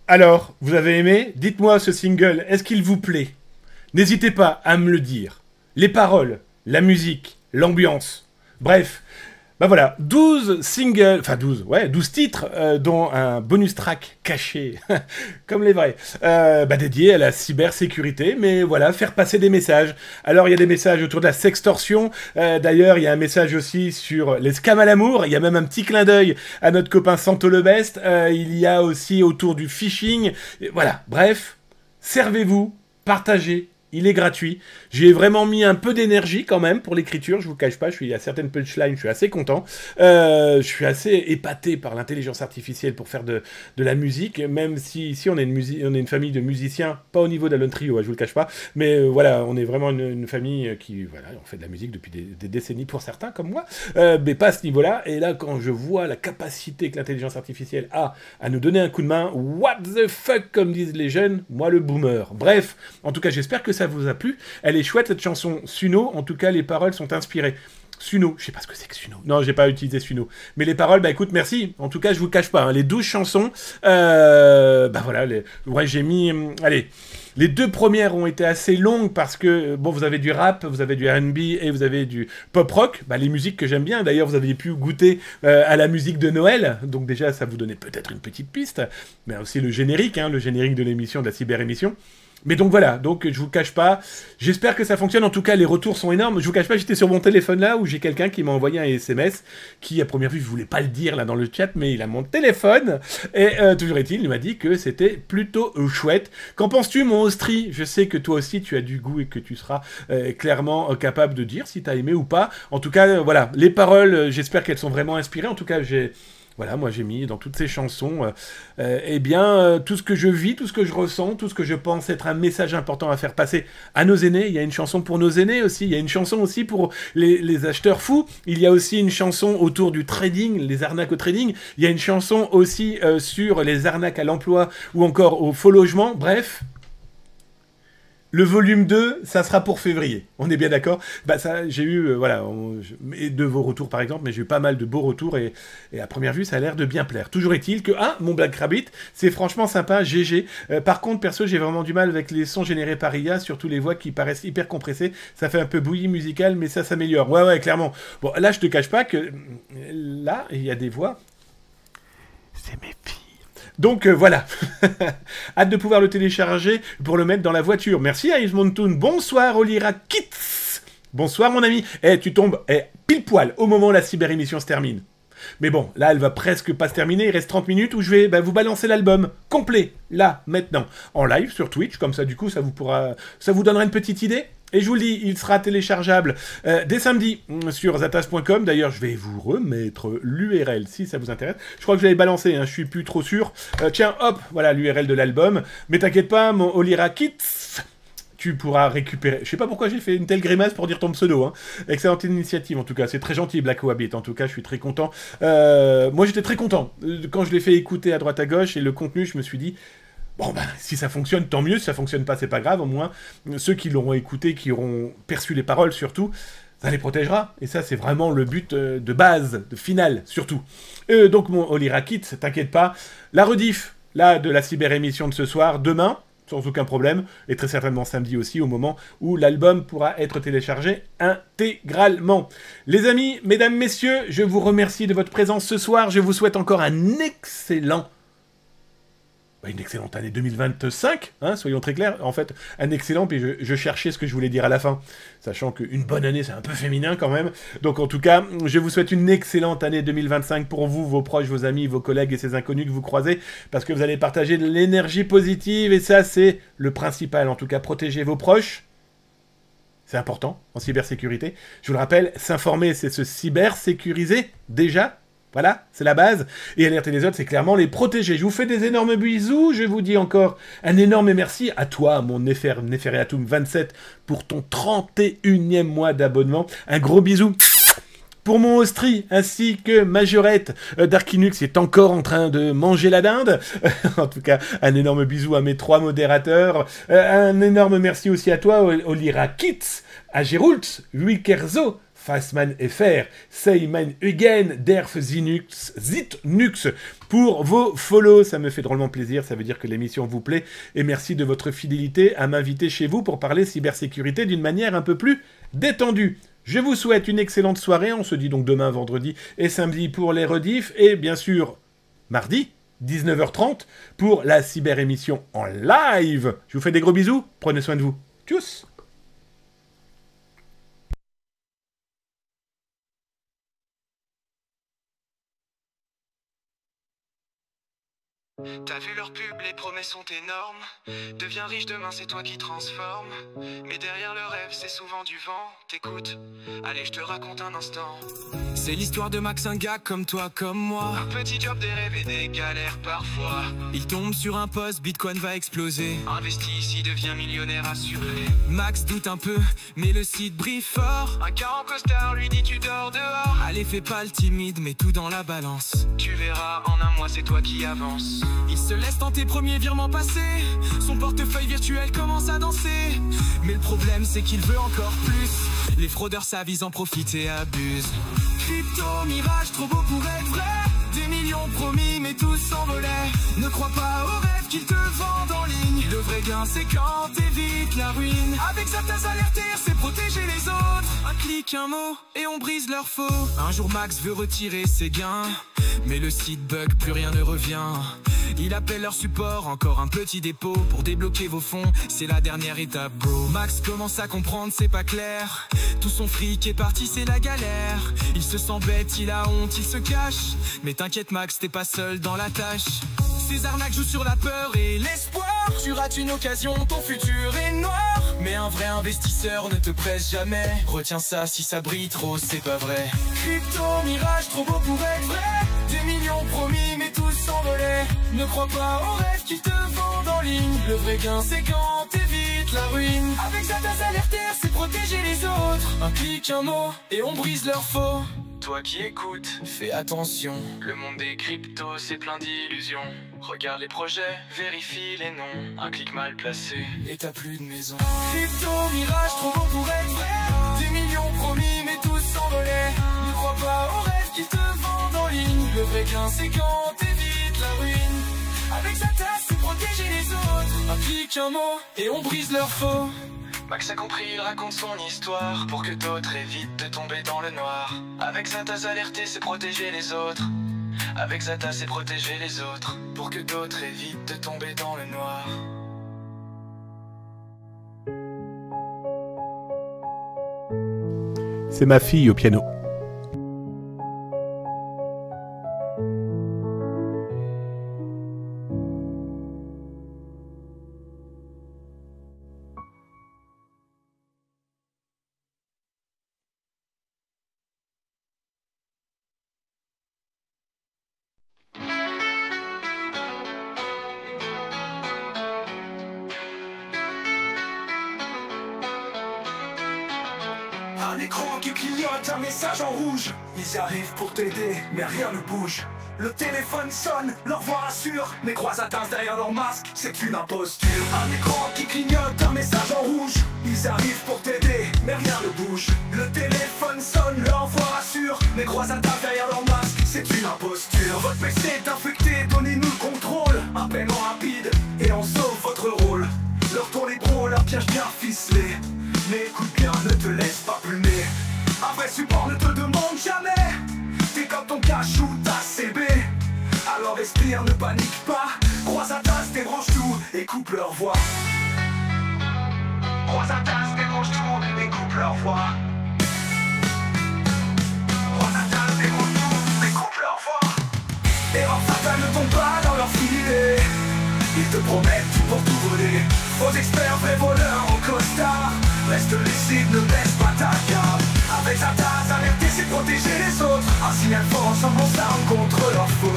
Alors, vous avez aimé? Dites-moi ce single, est-ce qu'il vous plaît? N'hésitez pas à me le dire. Les paroles, la musique, l'ambiance, bref. Bah voilà, 12 singles, enfin 12 titres, dont un bonus track caché, comme les vrais, dédié à la cybersécurité, mais voilà, faire passer des messages. Alors il y a des messages autour de la sextorsion, d'ailleurs il y a un message aussi sur les scams à l'amour, il y a même un petit clin d'œil à notre copain Santo le Best, il y a aussi autour du phishing, voilà, bref, servez-vous, partagez. Il est gratuit. J'ai vraiment mis un peu d'énergie quand même pour l'écriture. Je vous cache pas, il y a certaines punchlines, je suis assez content. Je suis assez épaté par l'intelligence artificielle pour faire de la musique, même si ici on est une famille de musiciens, pas au niveau d'Alone Trio, je vous le cache pas, mais voilà, on est vraiment une famille qui, voilà, on fait de la musique depuis des décennies pour certains comme moi, mais pas à ce niveau-là. Et là, quand je vois la capacité que l'intelligence artificielle a à nous donner un coup de main, what the fuck, comme disent les jeunes, moi le boomer. Bref, en tout cas, j'espère que ça vous a plu. Elle est chouette cette chanson Suno, en tout cas les paroles sont inspirées. Suno, je sais pas ce que c'est que Suno. Non, j'ai pas utilisé Suno. Mais les paroles, bah écoute, merci. En tout cas, je vous cache pas, hein, les 12 chansons, voilà, ouais, j'ai mis, allez, les deux premières ont été assez longues parce que, bon, vous avez du rap, vous avez du R&B et vous avez du pop-rock, bah les musiques que j'aime bien. D'ailleurs, vous aviez pu goûter à la musique de Noël, donc déjà, ça vous donnait peut-être une petite piste, mais aussi le générique de l'émission, de la cyber-émission. Mais donc voilà, donc je vous cache pas, j'espère que ça fonctionne, en tout cas les retours sont énormes, je vous cache pas, j'étais sur mon téléphone là où j'ai quelqu'un qui m'a envoyé un SMS, qui à première vue je voulais pas le dire là dans le chat, mais il a mon téléphone, et toujours est-il, il m'a dit que c'était plutôt chouette. Qu'en penses-tu mon Austri? Je sais que toi aussi tu as du goût et que tu seras clairement capable de dire si t'as aimé ou pas. En tout cas, voilà, les paroles, j'espère qu'elles sont vraiment inspirées, en tout cas voilà, moi j'ai mis dans toutes ces chansons, tout ce que je vis, tout ce que je ressens, tout ce que je pense être un message important à faire passer à nos aînés. Il y a une chanson pour nos aînés aussi, il y a une chanson aussi pour les acheteurs fous, il y a aussi une chanson autour du trading, les arnaques au trading, il y a une chanson aussi sur les arnaques à l'emploi ou encore au faux logement, bref... Le volume 2, ça sera pour février. On est bien d'accord? Bah ça, j'ai eu, de vos retours par exemple, mais j'ai eu pas mal de beaux retours et à première vue, ça a l'air de bien plaire. Toujours est-il que, mon Black Rabbit, c'est franchement sympa, GG. Par contre, perso, j'ai vraiment du mal avec les sons générés par IA, surtout les voix qui paraissent hyper compressées. Ça fait un peu bouillie musicale, mais ça s'améliore. Ouais, clairement. Bon, là, je te cache pas que, là, il y a des voix. C'est mes filles. Donc voilà, hâte de pouvoir le télécharger pour le mettre dans la voiture. Merci Yves Montoun, bonsoir Olira Kits. Bonsoir mon ami. Tu tombes pile poil au moment où la cyber-émission se termine. Mais bon, là elle va presque pas se terminer, il reste 30 minutes où je vais vous balancer l'album complet, là, maintenant, en live sur Twitch, comme ça du coup ça vous donnera une petite idée. Et je vous le dis, il sera téléchargeable dès samedi sur zatas.com. D'ailleurs, je vais vous remettre l'URL si ça vous intéresse. Je crois que je l'avais balancé, je suis plus trop sûr. Tiens, hop, voilà l'URL de l'album. Mais t'inquiète pas, mon Olira Kits, tu pourras récupérer... Je sais pas pourquoi j'ai fait une telle grimace pour dire ton pseudo. Excellente initiative, en tout cas. C'est très gentil, Black Wabbit. En tout cas, je suis très content. Moi, j'étais très content. Quand je l'ai fait écouter à droite à gauche et le contenu, je me suis dit... Bon, si ça fonctionne, tant mieux. Si ça fonctionne pas, c'est pas grave. Au moins, ceux qui l'auront écouté, qui auront perçu les paroles, surtout, ça les protégera. Et ça, c'est vraiment le but de base, de finale, surtout. Donc, mon Olira Kit, t'inquiète pas. La rediff, là, de la cyber-émission de ce soir, demain, sans aucun problème, et très certainement samedi aussi, au moment où l'album pourra être téléchargé intégralement. Les amis, mesdames, messieurs, je vous remercie de votre présence ce soir. Je vous souhaite encore une excellente année 2025, soyons très clairs. En fait, un excellent, puis je cherchais ce que je voulais dire à la fin, sachant qu'une bonne année, c'est un peu féminin quand même. Donc en tout cas, je vous souhaite une excellente année 2025 pour vous, vos proches, vos amis, vos collègues et ces inconnus que vous croisez, parce que vous allez partager de l'énergie positive, et ça, c'est le principal. En tout cas, protégez vos proches. C'est important en cybersécurité. Je vous le rappelle, s'informer, c'est se cybersécuriser déjà. Voilà, c'est la base. Et alerter les autres, c'est clairement les protéger. Je vous fais des énormes bisous. Je vous dis encore un énorme merci à toi, mon Nefereatum 27, pour ton 31e mois d'abonnement. Un gros bisou pour mon Austri, ainsi que Majorette. Darkinux est encore en train de manger la dinde. En tout cas, un énorme bisou à mes 3 modérateurs. Un énorme merci aussi à toi, Olira Kits, à Gerult, Wikerzo, Fassman FR, Seyman Eugen, Derf Zitnux, pour vos follow. Ça me fait drôlement plaisir, ça veut dire que l'émission vous plaît, et merci de votre fidélité à m'inviter chez vous pour parler cybersécurité d'une manière un peu plus détendue. Je vous souhaite une excellente soirée, on se dit donc demain, vendredi et samedi pour les rediffs, et bien sûr, mardi, 19h30, pour la cyber-émission en live. Je vous fais des gros bisous, prenez soin de vous. Tchuss. T'as vu leur pub, les promesses sont énormes. Deviens riche demain, c'est toi qui transforme. Mais derrière le rêve, c'est souvent du vent. T'écoutes, allez, je te raconte un instant. C'est l'histoire de Max, un gars comme toi, comme moi. Un petit job, des rêves et des galères parfois. Il tombe sur un poste, Bitcoin va exploser. Investi ici, devient millionnaire assuré. Max doute un peu, mais le site brille fort. Un gars en costard lui dit tu dors dehors. Allez, fais pas le timide, mets tout dans la balance. Tu verras, en un mois, c'est toi qui avances. Il se laisse tenter, premier virement passé. Son portefeuille virtuel commence à danser. Mais le problème c'est qu'il veut encore plus. Les fraudeurs s'avisent, en profitent et abusent. Crypto, mirage, trop beau pour être vrai. Des millions promis mais tous s'envolaient. Ne crois pas aux rêves qu'ils te vendent en ligne. Le vrai gain c'est quand t'évites la ruine. Avec Zatas alerter, c'est protéger les autres. Un clic clique un mot et on brise leur faux. Un jour Max veut retirer ses gains, mais le site bug, plus rien ne revient. Il appelle leur support, encore un petit dépôt. Pour débloquer vos fonds, c'est la dernière étape bro. Max commence à comprendre, c'est pas clair. Tout son fric est parti, c'est la galère. Il se sent bête, il a honte, il se cache. Mais t'inquiète Max, t'es pas seul dans la tâche. Ces arnaques jouent sur la peur et l'espoir. Tu rates une occasion, ton futur est noir. Mais un vrai investisseur ne te presse jamais. Retiens ça, si ça brille trop, c'est pas vrai. Crypto, mirage, trop beau pour être vrai. Des millions promis, mais tous s'envolaient. Ne crois pas aux rêves qui te vendent en ligne. Le vrai gain, c'est quand t'évites la ruine. Avec Zatas alertaire, c'est protéger les autres. Un clic, un mot, et on brise leur faux. Toi qui écoutes, fais attention. Le monde des cryptos, c'est plein d'illusions. Regarde les projets, vérifie les noms. Un clic mal placé, et t'as plus de maison. Crypto, mirage, trop beau pour être vrai. Des millions promis, mais tous s'envolaient. Ne crois pas aux rêves qui te vendent en ligne. Le vrai gain, c'est quand t'évites la ruine. Avec sa tasse, c'est protéger les autres. Un clic, un mot, et on brise leur faux. Max a compris, il raconte son histoire pour que d'autres évitent de tomber dans le noir. Avec Zatas alerté, c'est protéger les autres. Avec Zatas, c'est protéger les autres pour que d'autres évitent de tomber dans le noir. C'est ma fille au piano. Un écran qui clignote, un message en rouge. Ils y arrivent pour t'aider, mais rien ne bouge. Le téléphone sonne, leur voix rassure. Mais croise atteinte derrière leur masque, c'est une imposture. Un écran qui clignote, un message en rouge. Ils arrivent pour t'aider, mais rien ne bouge. Le téléphone sonne, leur voix rassure. Mais croise atteinte derrière leur masque, c'est une imposture. Votre PC est infecté, donnez-nous le contrôle. Un paiement rapide, et on sauve votre rôle. Leur tour les drôles, un piège bien ficelé. Mais écoute bien, ne te laisse pas plumer. Un vrai support ne te demande jamais. T'es comme ton cash ou ta CB. Alors respire, ne panique pas. Croise à tasse, débranche tout et coupe leur voix. Croise à tasse, débranche tout et coupe leur voix. Croise à tasse, débranche tout et coupe leur voix. Erreur fatale, ne tombe pas dans leur filet. Ils te promettent tout pour tout voler. Faux experts, vrais voleurs en costard. Reste lucide, ne baisse pas ta garde. Avec sa tasse, alerter, c'est protéger les autres. Un signal fort, ensemble on s'arme contre leur faute.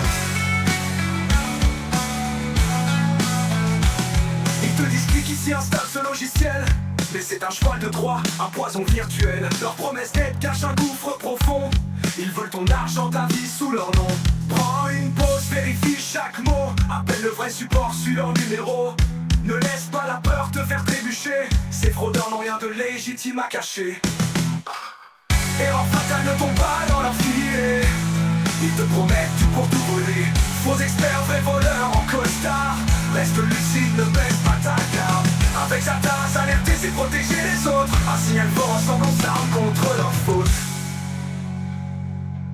Ils te disent clique ici, installe ce logiciel. Mais c'est un cheval de Troie, un poison virtuel. Leur promesse d'aide cache un gouffre profond. Ils veulent ton argent, ta vie sous leur nom. Prends une pause, vérifie chaque mot. Appelle le vrai support, suis leur numéro. Ne laisse pas la peur te faire trébucher. Ces fraudeurs n'ont rien de légitime à cacher. Erreur fatale, ne tombe pas dans leur filet. Ils te promettent tout pour tout voler. Faux experts, vrais voleurs en costard. Reste lucide, ne baisse pas ta garde. Avec sa tasse, alerter, c'est protéger les autres. Un signal fort, ensemble on s'arme contre leur faute.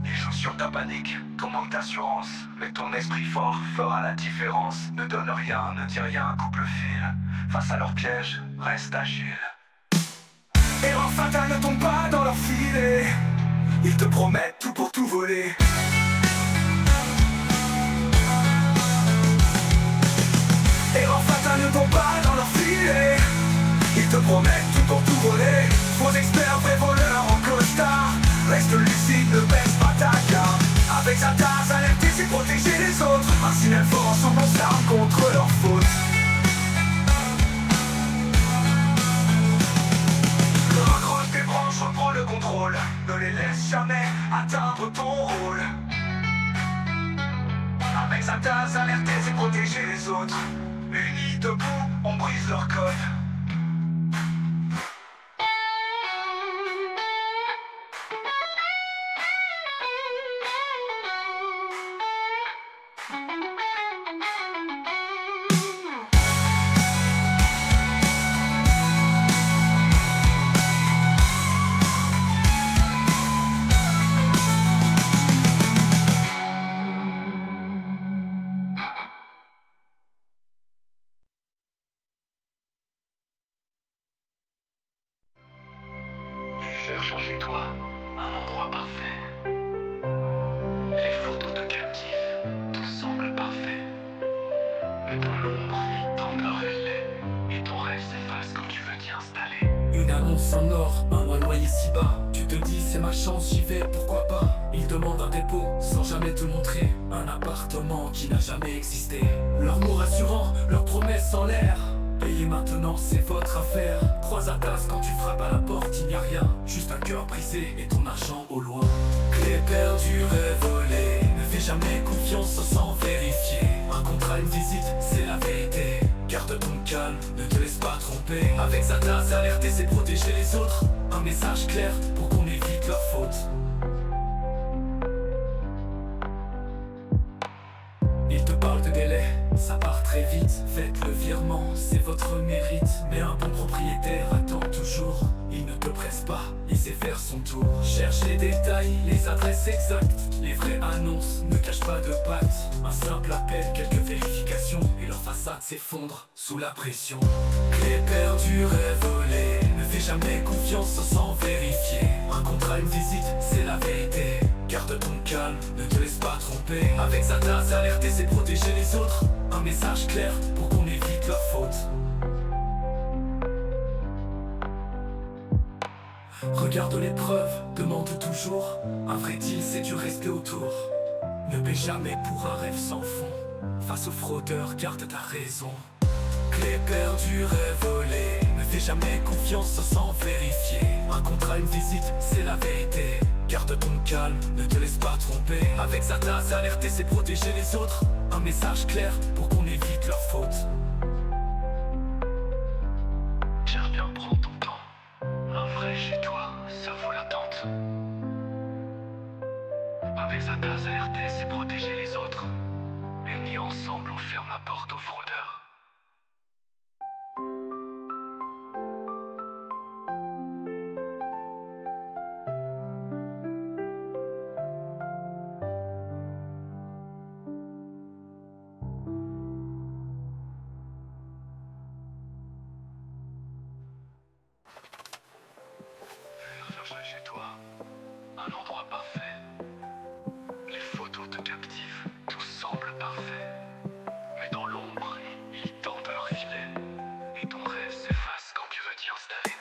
Les chaussures ta panique, ton manque d'assurance. Mais ton esprit fort fera la différence. Ne donne rien, ne dis rien, coupe le fil. Face à leur piège, reste agile. Erreur fatale, ne tombe pas dans leur filet. Ils te promettent tout pour tout voler. Erreur fatale, ne tombe pas dans leur filet. Ils te promettent tout pour tout voler. Faux experts, vrais voleurs en costard. Reste lucide, ne baisse pas ta garde. Avec sa tasse, alerter, c'est protéger les autres. Un signal fort, ensemble on s'arme contre leurs fautes. Recroche tes branches, reprends le contrôle. Ne les laisse jamais atteindre ton rôle. Avec sa tasse, alerter, c'est protéger les autres. Unis debout, on brise leur code. cherche chez toi un endroit parfait. Les photos te captivent, tout semble parfait. Mais dans l'ombre, t'endors et ton rêve s'efface quand tu veux t'y installer. Une annonce en or, un mois loyer si bas. Tu te dis c'est ma chance, j'y vais, pourquoi pas. Ils demandent un dépôt, sans jamais te montrer un appartement qui n'a jamais existé. Leurs mots rassurants, leurs promesses en l'air. Payez maintenant, c'est votre affaire. Croise à tasse quand tu frappes à la porte, il n'y a rien. Juste un cœur brisé et ton argent au loin. Clé perdue, rêve volé. Ne fais jamais confiance sans vérifier. Un contrat, une visite, c'est la vérité. Garde ton calme, ne te laisse pas tromper. Avec Zatas, alerter, c'est protéger les autres. Un message clair pour qu'on évite leurs fautes. Il te parle de délai, ça part très vite. Faites le virement, c'est votre mérite. Mais un bon propriétaire attend toujours. Il ne te presse pas, il sait faire son tour. Cherche les détails, les adresses exactes. Les vraies annonces ne cachent pas de pattes. Un simple appel, quelques vérifications et leur façade s'effondre sous la pression. Clé perdue, rêve volé. Ne fais jamais confiance sans vérifier. Un contrat, une visite, c'est la vérité. Garde ton calme, ne te laisse pas tromper. Avec Zatas, alerter, c'est protéger les autres. Un message clair pour qu'on évite leurs fautes. Regarde les preuves, demande toujours. Un vrai deal, c'est du respect autour. Ne paie jamais pour un rêve sans fond. Face aux fraudeurs, garde ta raison. Clé perdue, rêve volé. Ne fais jamais confiance sans vérifier. Un contrat, une visite, c'est la vérité. Garde ton calme, ne te laisse pas tromper. Avec Zatas, alerter, c'est protéger les autres. Un message clair pour qu'on évite leurs fautes. Cherche bien, prends ton temps. Un vrai chez toi, ça vaut l'attente. Avec Zatas, alerter, c'est protéger les autres. Unis ensemble, on ferme la porte aux fraudeurs. Cherche chez toi un endroit parfait. Les photos te captivent, tout semble parfait. Mais dans l'ombre, ils tendent leur filet. Et ton rêve s'efface quand tu veux t'y installer.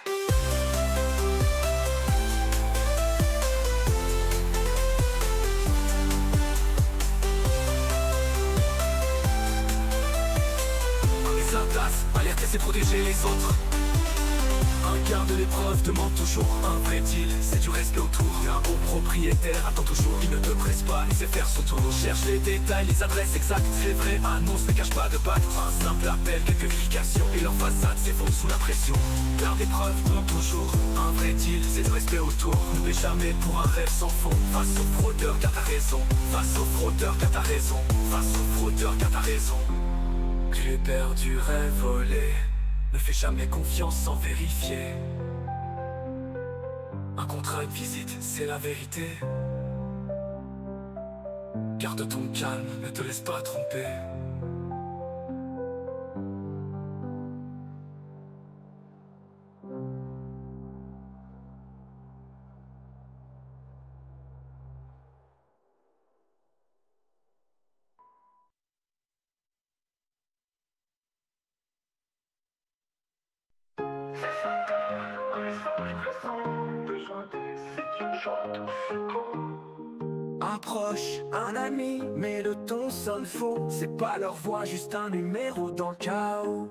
Les Zatas, alerter, c'est protéger les autres. Un garde l'épreuve demande toujours un vrai deal, c'est du respect autour. Un bon propriétaire attend toujours, il ne te presse pas, il sait faire son tour. Cherche les détails, les adresses exactes. Les vraies annonces ne cachent pas de pattes. Un simple appel, quelques vérifications et leur façade s'effondre sous la pression. Garde l'épreuve demande toujours un vrai deal, c'est du respect autour. Ne paie jamais pour un rêve sans fond. Face aux fraudeurs, car t'as raison. Face aux fraudeurs, car t'as raison. Face aux fraudeurs, car t'as raison. Clé perdue, rêve volé. Ne fais jamais confiance sans vérifier. Un contrat, une visite, c'est la vérité. Garde ton calme, ne te laisse pas tromper. Un proche, un ami, mais le ton sonne faux. C'est pas leur voix, juste un numéro dans le chaos.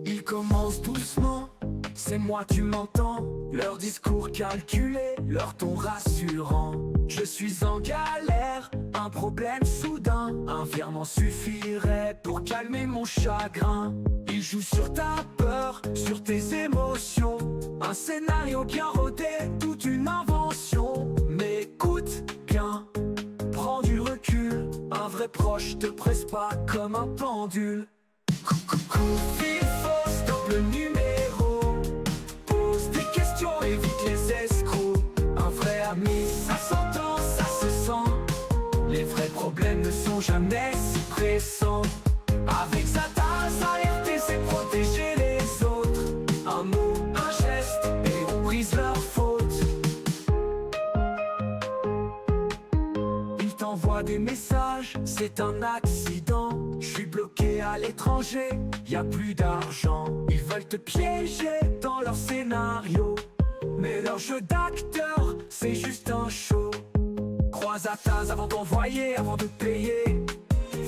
Ils commencent doucement, c'est moi tu m'entends. Leur discours calculé, leur ton rassurant. Je suis en galère, un problème soudain. Un virement suffirait pour calmer mon chagrin. Ils jouent sur ta peur, sur tes émotions. Un scénario bien rodé, toute une invention. Mais écoute bien, prends du recul. Un vrai proche te presse pas comme un pendule. Coucou, fil faux, stop le numéro. Pose des questions, évite les escrocs. Un vrai ami, ça s'entend, ça se sent. Les vrais problèmes ne sont jamais si pressants. Avec Zatas, alerter, c'est protéger les autres. Un mot, un geste, et on brise leur faute. J'envoie des messages, c'est un accident. Je suis bloqué à l'étranger, y a plus d'argent. Ils veulent te piéger dans leur scénario, mais leur jeu d'acteur, c'est juste un show. Croise à Taz avant d'envoyer, avant de payer.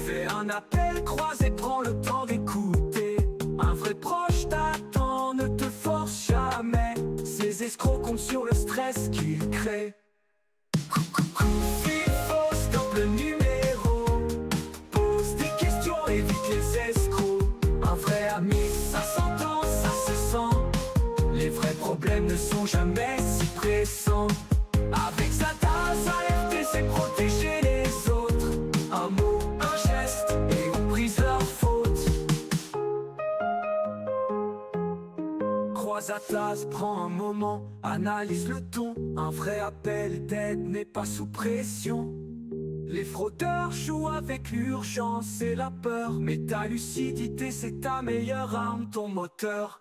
Fais un appel, croise et prends le temps d'écouter. Un vrai proche t'attend, ne te force jamais. Ces escrocs comptent sur le stress qu'ils créent. Fifo, stop le numéro. Pose des questions, évite les escrocs. Un vrai ami, ça s'entend, ça se sent. Les vrais problèmes ne sont jamais si pressants. Avec sa tasse, alerter, c'est protéger les autres. Un mot, un geste, et on brise leur faute. Croise à tasse, prends un moment, analyse le ton. Un vrai appel d'aide n'est pas sous pression. Les fraudeurs jouent avec l'urgence et la peur, mais ta lucidité c'est ta meilleure arme, ton moteur.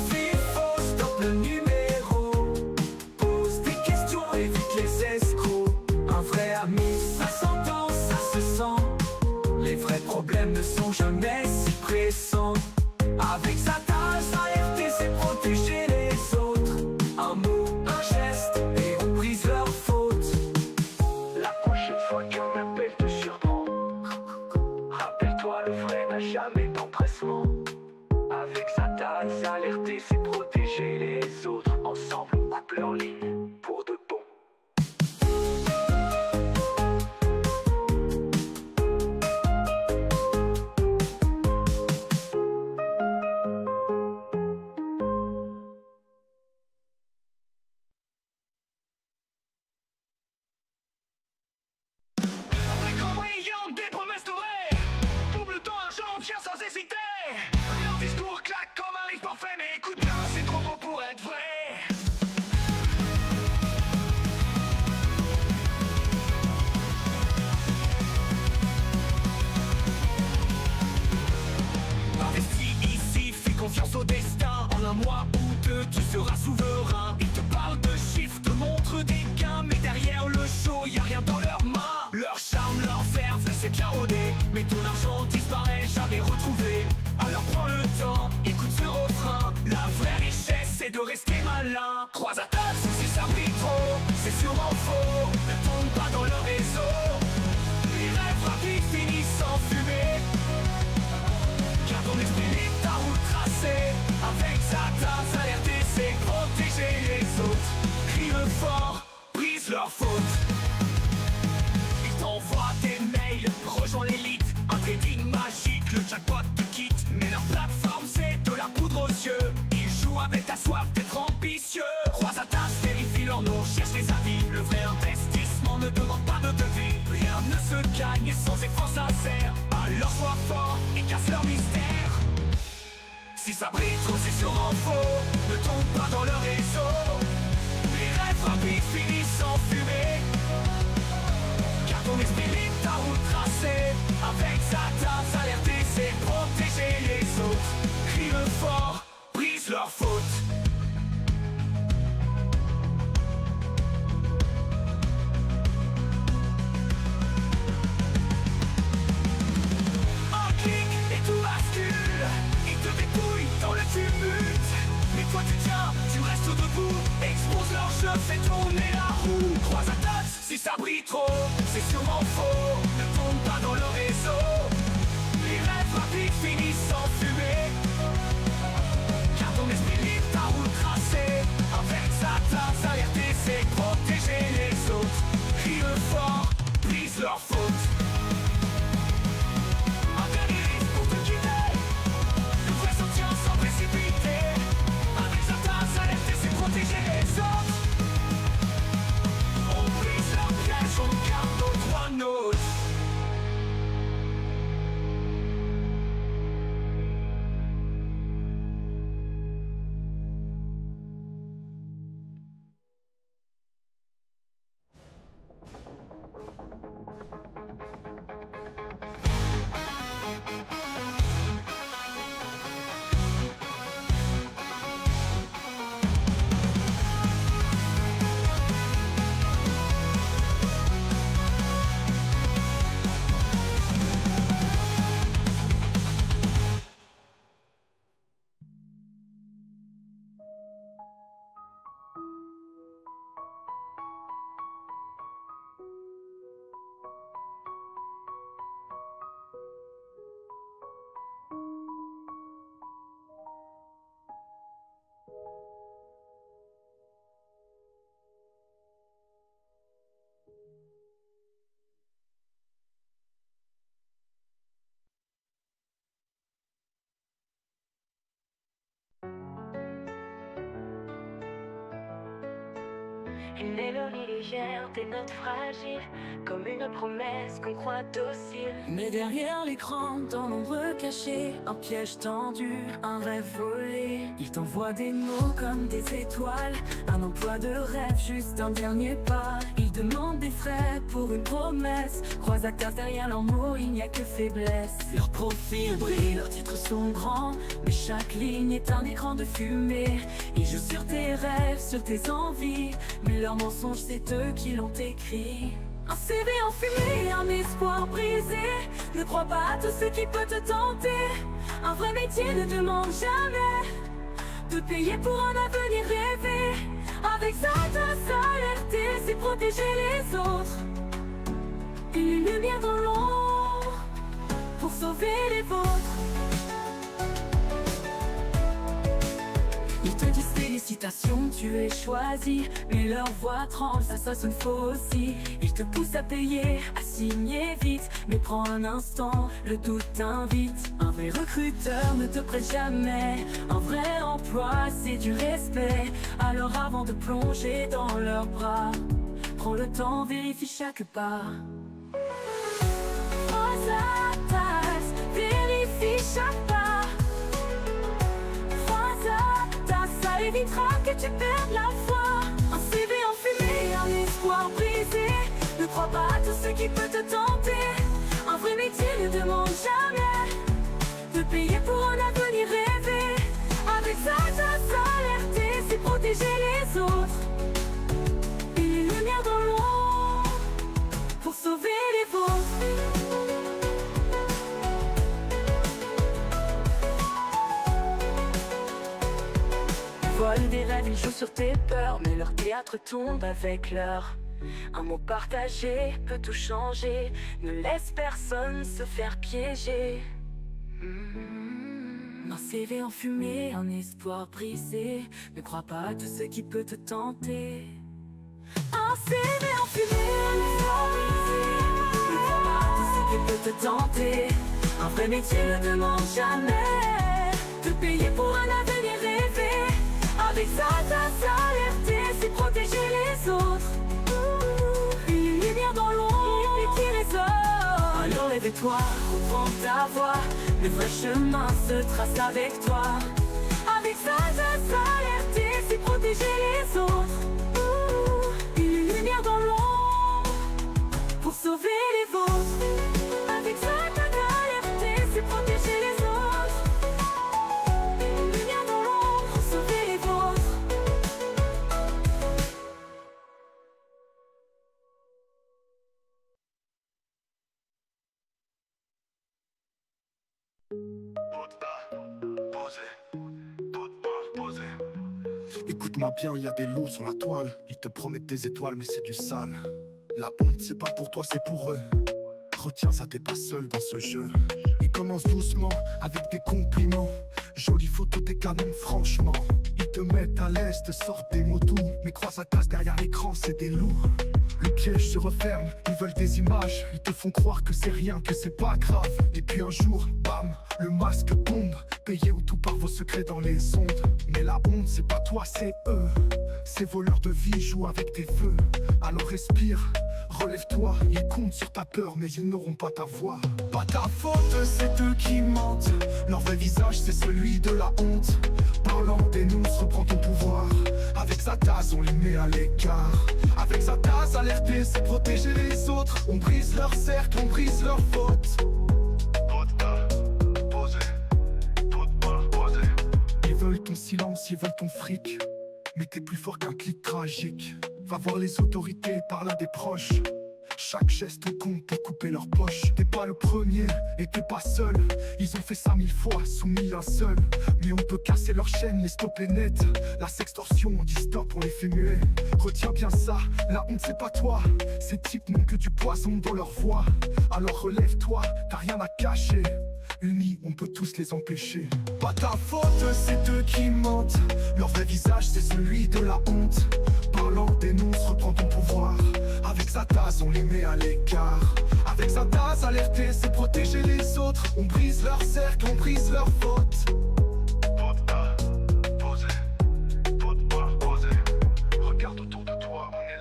Fifo, stop le numéro. Pose des questions, évite les escrocs. Un vrai ami, ça s'entend, ça se sent. Les vrais problèmes ne sont jamais si pressants. Avec sa tasse, alerter, c'est protéger les autres. Un mot, un geste, et on brise leur faute. La prochaine fois qu'un appel te surprend, rappelle-toi, le vrai n'a jamais d'empressement. Avec sa tasse, alerter, c'est protéger les autres. Ensemble, on coupe leur ligne pour de bon. Confiance au destin, en un mois ou deux tu seras souverain. Ils te parlent de chiffres, te montrent des gains, mais derrière le show y a rien dans leurs mains. Leur charme, leur verve, c'est bien rodé, mais ton argent disparaît, jamais retrouvé. Alors prends le temps, écoute ce refrain. La vraie richesse c'est de rester malin. Croise à table si ça brille trop, c'est sûrement faux. Ne tombe pas dans leur réseau. Les rêves rapides finissent en fumée. Car ton esprit libre, ta route tracée. Avec sa tasse, alerter, c'est protéger les autres. Crie fort, brise leur faute. Ils t'envoient des mails, rejoins l'élite. Un trading magique, le jackpot te quitte. Mais leur plateforme, c'est de la poudre aux yeux. Ils jouent avec ta soif d'être ambitieux. Croise à tasse, vérifie leur nom, cherche les avis. Le vrai investissement ne demande pas de devis. Rien ne se gagne sans effort sincère. Alors sois fort et casse leur mystère. Si ça brille trop c'est sûrement faux. Ne tombe pas dans leur réseau. Les rêves rapides finissent en fumée. Car ton esprit libre, ta route tracée. Avec sa tasse, alerter, c'est protéger les autres. Crie fort, brise leur faute. Mais toi tu tiens, tu restes debout. Expose leur jeu, fais tourner la roue. Croise à tasse, si ça brille trop, c'est sûrement faux. Ne tombe pas dans le réseau. Les rêves rapides finissent en fumée. Car ton esprit libre, ta route tracée. Avec sa tasse, alerter, c'est protéger les autres. Crie fort, brise leur faute. Un dernier risque pour te quitter. Le vrai soutien sans précipiter. Avec sa tasse, alerter, c'est protéger les autres. On brise leur piège, on garde nos droits nôtres. Une mélodie légère, des notes fragiles, comme une promesse qu'on croit docile. Mais derrière l'écran, dans l'ombre cachée, un piège tendu, un rêve volé. Il t'envoie des mots comme des étoiles, un emploi de rêve, juste un dernier pas. Il demande des frais pour une promesse. Croise à terre derrière leurs mots, il n'y a que faiblesse. Leur profil brille, leurs titres sont grands, mais chaque ligne est un écran de fumée. Ils jouent sur tes rêves, sur tes envies, mais leurs mensonges c'est eux qui l'ont écrit. Un CV enfumé, un espoir brisé. Ne crois pas à tout ce qui peut te tenter. Un vrai métier ne demande jamais de payer pour un avenir rêvé. Avec ça, s'alerter, c'est protéger les autres. Une lumière dans l'ombre pour sauver les vôtres. Ils te disent félicitations, tu es choisi, mais leur voix tremble, ça sonne faux aussi. Ils te poussent à payer, à signer vite, mais prends un instant, le doute t'invite. Un vrai recruteur ne te prête jamais, un vrai emploi c'est du respect. Alors avant de plonger dans leurs bras, prends le temps, vérifie chaque pas. Pose la tasse, vérifie chaque pas. Ça évitera que tu perdes la foi. Un CV enfumé, un espoir brisé. Ne crois pas à tout ce qui peut te tenter. Un vrai métier ne demande jamais de payer pour un avenir rêvé. Avec ça, s'alerter, c'est protéger les autres. Une lumière dans l'ombre pour sauver les vôtres. Volent des rêves, ils jouent sur tes peurs, mais leur théâtre tombe avec l'heure. Un mot partagé peut tout changer, ne laisse personne se faire piéger. Un CV enfumé, un espoir brisé, ne crois pas à tout ce qui peut te tenter. Un CV enfumé, un espoir brisé, ne crois pas à tout ce qui peut te tenter. Un vrai métier ne demande jamais de payer pour un avenir rêvé. Avec ça, s'alerter, c'est protéger les autres. Une lumière dans l'ombre qui résonne. Alors lève-toi, reprends ta voix. Le vrai chemin se trace avec toi. Avec ça, s'alerter, c'est protéger les autres. Une lumière dans l'ombre pour sauver les vôtres. Avec ça, s'alerter, c'est protéger les autres. Écoute-moi bien, y a des loups sur la toile. Ils te promettent des étoiles, mais c'est du sale. La honte, c'est pas pour toi, c'est pour eux. Retiens ça, t'es pas seul dans ce jeu. Ils commencent doucement, avec des compliments. Jolie photo, des canons, franchement. Ils te mettent à l'aise, te sortent des mots doux. Mais crois à tasse derrière l'écran, c'est des loups. Le piège se referme, ils veulent des images. Ils te font croire que c'est rien, que c'est pas grave. Et puis un jour, bam, le masque tombe. Payé ou tout par vos secrets dans les ondes. Mais la honte, c'est pas toi, c'est eux. Ces voleurs de vie jouent avec tes vœux. Alors respire, relève-toi. Ils comptent sur ta peur, mais ils n'auront pas ta voix. Pas ta faute, c'est eux qui mentent. Leur vrai visage, c'est celui de la honte. Parlant dénonce, reprend ton pouvoir. Avec sa tasse, on les met à l'écart. Avec sa tasse, alerter, c'est protéger les autres. On brise leur cercle, on brise leurs fautes. Ils veulent ton silence, ils veulent ton fric. Mais t'es plus fort qu'un clic tragique. Va voir les autorités, parle à des proches. Chaque geste compte pour couper leur poche. T'es pas le premier et t'es pas seul. Ils ont fait ça 1000 fois, soumis à seul. Mais on peut casser leur chaîne, les stopper net. La sextorsion, on dit stop, on les fait muets. Retiens bien ça, la honte c'est pas toi. Ces types n'ont que du poison dans leur voix. Alors relève-toi, t'as rien à cacher. Unis, on peut tous les empêcher. Pas ta faute, c'est eux qui mentent. Leur vrai visage, c'est celui de la honte. Parlant dénonce, reprend ton pouvoir. Avec sa tasse, on les met à l'écart. Avec sa tasse, alerter, c'est protéger les autres. On brise leur cercle, on brise leurs fautes. Regarde autour de toi, on est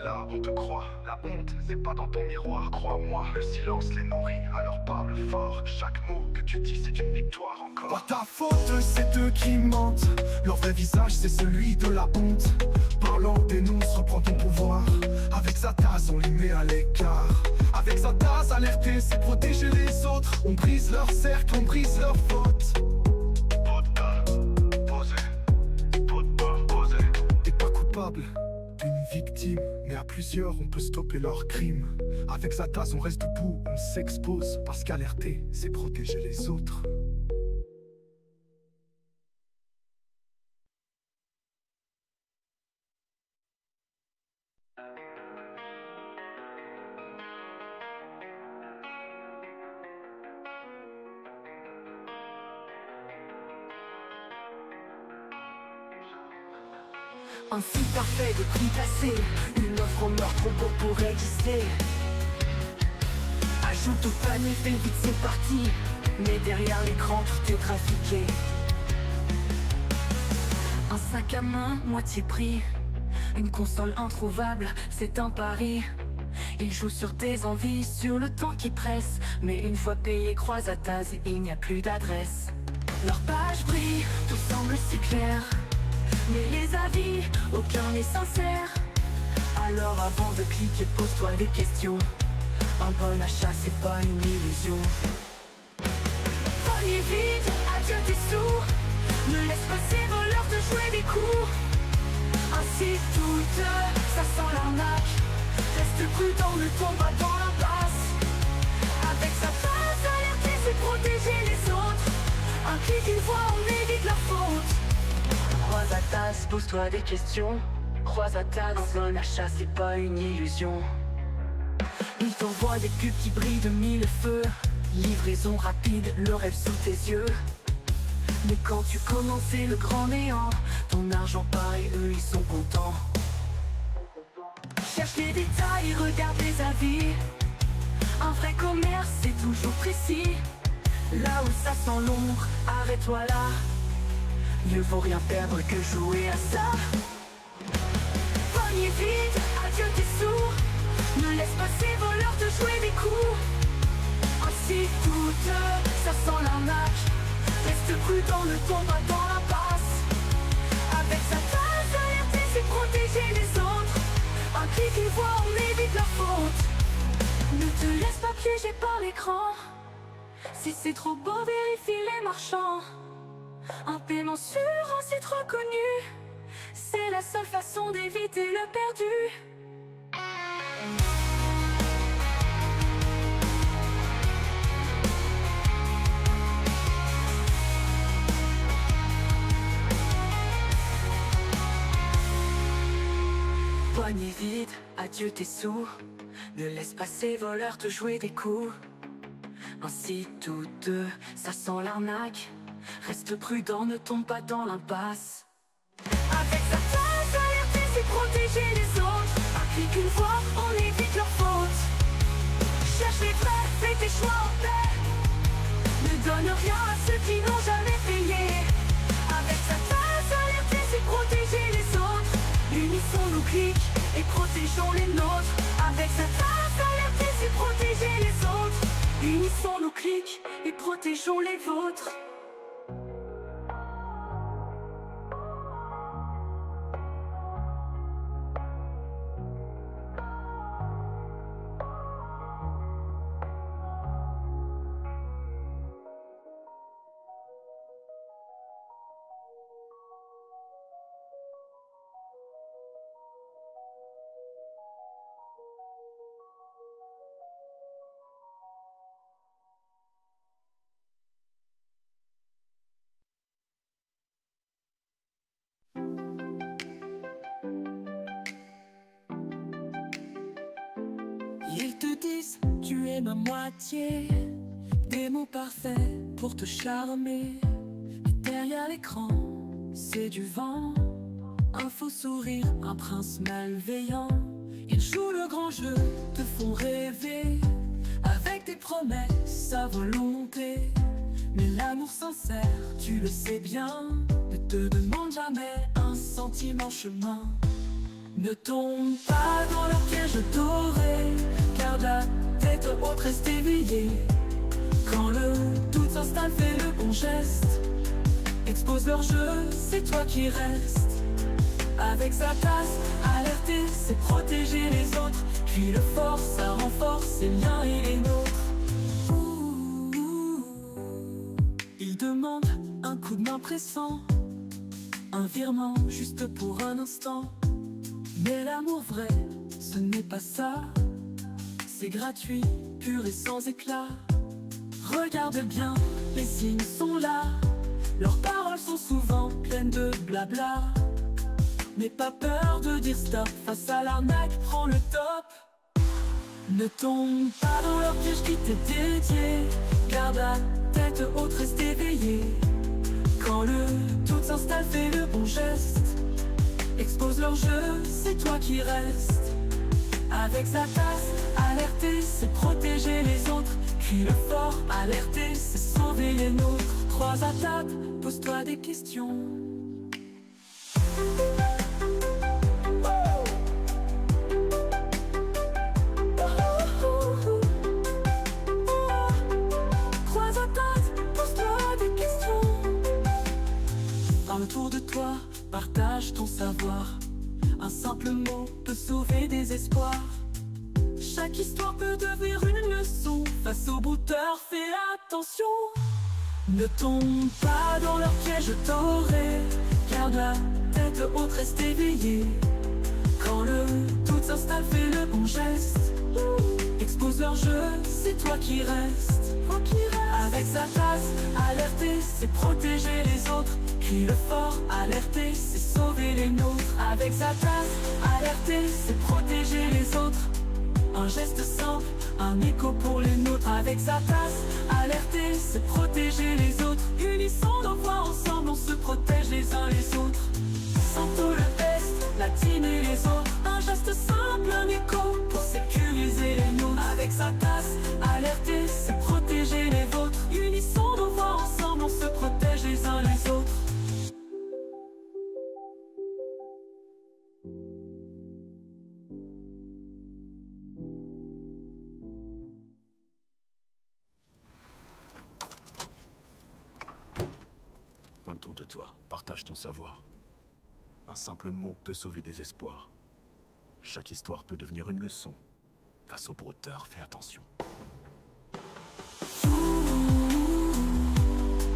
crois. La honte, c'est pas dans ton miroir, crois-moi. Le silence les nourrit, alors parle fort. Chaque mot que tu dis, c'est une victoire encore. Pas ta faute, c'est eux qui mentent. Leur vrai visage, c'est celui de la honte. Parlant, dénonce, reprends ton pouvoir. Avec sa tasse, on les met à l'écart. Avec sa tasse, alerter, c'est protéger les autres. On brise leur cercle, on brise leur faute. T'es pas coupable d'une victime, mais à plusieurs on peut stopper leurs crimes. Avec sa tasse on reste debout, on s'expose. Parce qu'alerter, c'est protéger les autres. Un site parfait de prix placé, une offre en or trop beau pour exister. Ajoute au panier, fais vite, c'est parti. Mais derrière l'écran, tout est trafiqué. Un sac à main, moitié prix. Une console introuvable, c'est un pari. Ils jouent sur tes envies, sur le temps qui presse. Mais une fois payé, croise à Taz, il n'y a plus d'adresse. Leur page brille, tout semble si clair. Mais les avis, aucun n'est sincère. Alors avant de cliquer, pose-toi des questions. Un bon achat, c'est pas une illusion. Panier vide, adieu tes sous. Ne laisse pas ces voleurs te jouer des coups. Ainsi toute, ça sent l'arnaque. Reste prudent, ne tombe pas dans l'impasse. Avec sa face, alerter, c'est protéger les autres. Un clic, une fois, on évite la faute. Croise à Taz, pose-toi des questions. Croise à Taz, un achat c'est pas une illusion. Il t'envoie des pubs qui brillent de mille feux. Livraison rapide, le rêve sous tes yeux. Mais quand tu commençais le grand néant, ton argent part et eux ils sont contents. Cherche les détails, regarde les avis. Un vrai commerce c'est toujours précis. Là où ça sent l'ombre, arrête-toi là. Mieux vaut rien perdre que jouer à ça. Panier vide, adieu tes sous. Ne laisse pas ces voleurs te jouer des coups. Ainsi toute, ça sent l'arnaque. Reste prudent, ne tombe pas dans l'impasse. Avec sa tasse, alerter, c'est protéger les autres. Un clic, une fois, on évite la faute. Ne te laisse pas piéger par l'écran. Si c'est trop beau, vérifie les marchands. Un paiement sur un site reconnu, c'est la seule façon d'éviter le perdu. Poignée vide, adieu tes sous. Ne laisse pas ces voleurs te jouer des coups. Ainsi tous deux, ça sent l'arnaque. Reste prudent, ne tombe pas dans l'impasse. Avec sa tasse, alerter, c'est protéger les autres. Un clic, une fois, on évite leur faute. Cherche les vrais, fais tes choix en paix. Ne donne rien à ceux qui n'ont jamais payé. Avec sa tasse, alerter, c'est protéger les autres. Unissons nos clics et protégeons les nôtres. Avec sa tasse, alerter, c'est protéger les autres. Unissons nos clics et protégeons les vôtres. Ils te disent, tu es ma moitié. Des mots parfaits pour te charmer. Et derrière l'écran, c'est du vent. Un faux sourire, un prince malveillant. Ils jouent le grand jeu, te font rêver. Avec des promesses à volonté. Mais l'amour sincère, tu le sais bien, ne te demande jamais un centime en chemin. Ne tombe pas dans leur piège doré, garde la tête haute, reste éveillé. Quand le doute s'installe, fais le bon geste. Expose leur jeu, c'est toi qui restes. Avec sa tasse, alerter, c'est protéger les autres. Puis le force, ça renforce les liens et les nôtres. Il demande un coup de main pressant, un virement juste pour un instant. Mais l'amour vrai, ce n'est pas ça. C'est gratuit, pur et sans éclat. Regarde bien, les signes sont là. Leurs paroles sont souvent pleines de blabla. N'aie pas peur de dire stop, face à l'arnaque, prends le top. Ne tombe pas dans leur piège qui t'est dédié. Garde la tête haute, reste éveillé. Quand le doute s'installe, fais le bon geste. Expose leur jeu, c'est toi qui restes. Avec sa tasse, alerter, c'est protéger les autres. Crie le fort, alerter, c'est sauver les nôtres. Croise à table, pose-toi des questions. Croise à table, pose-toi des questions. Parle autour de toi, partage ton savoir. Un simple mot peut sauver des espoirs. Chaque histoire peut devenir une leçon. Face aux brouteurs, fais attention. Ne tombe pas dans leur piège doré. Garde la tête haute, reste éveillé. Quand le doute s'installe, fais le bon geste. Expose leur jeu, c'est toi qui restes. Avec sa tasse, alerter, c'est protéger les autres. Crie le fort, alerter, c'est sauver les nôtres. Avec sa tasse, alerter, c'est protéger les autres. Un geste simple, un écho pour les nôtres. Avec sa tasse, alerter, c'est protéger les autres. Unissons nos voix, ensemble on se protège les uns les autres. Santo le best, la team et les autres. Un geste simple, un écho pour sécuriser les nôtres. Avec sa tasse, alerter, c'est protéger les vôtres. Unissons nos voix, ensemble on se protège les uns les autres. Autour de toi, partage ton savoir. Un simple mot peut sauver des espoirs. Chaque histoire peut devenir une leçon. Face aux brouteurs, fais attention.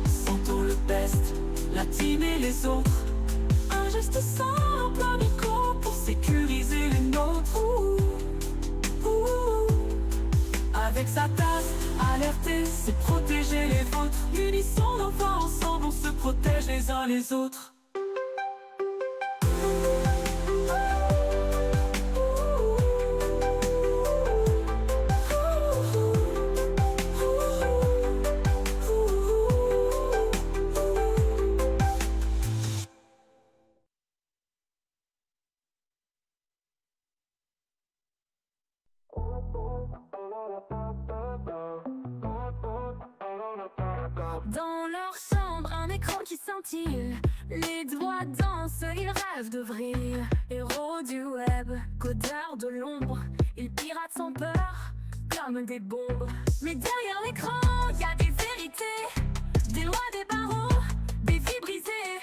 Sentons le best, la team et les autres. Un geste simple, un écho pour sécuriser les nôtres. Avec sa tasse, alerter, c'est protéger les vôtres. Unissons nos voix, ensemble on se protège les uns les autres. Dans leur chambre, un écran qui scintille. Les doigts dansent, ils rêvent de vrille. Héros du web, codeurs de l'ombre. Ils piratent sans peur, comme des bombes. Mais derrière l'écran, y a des vérités. Des lois, des barreaux, des vies brisées.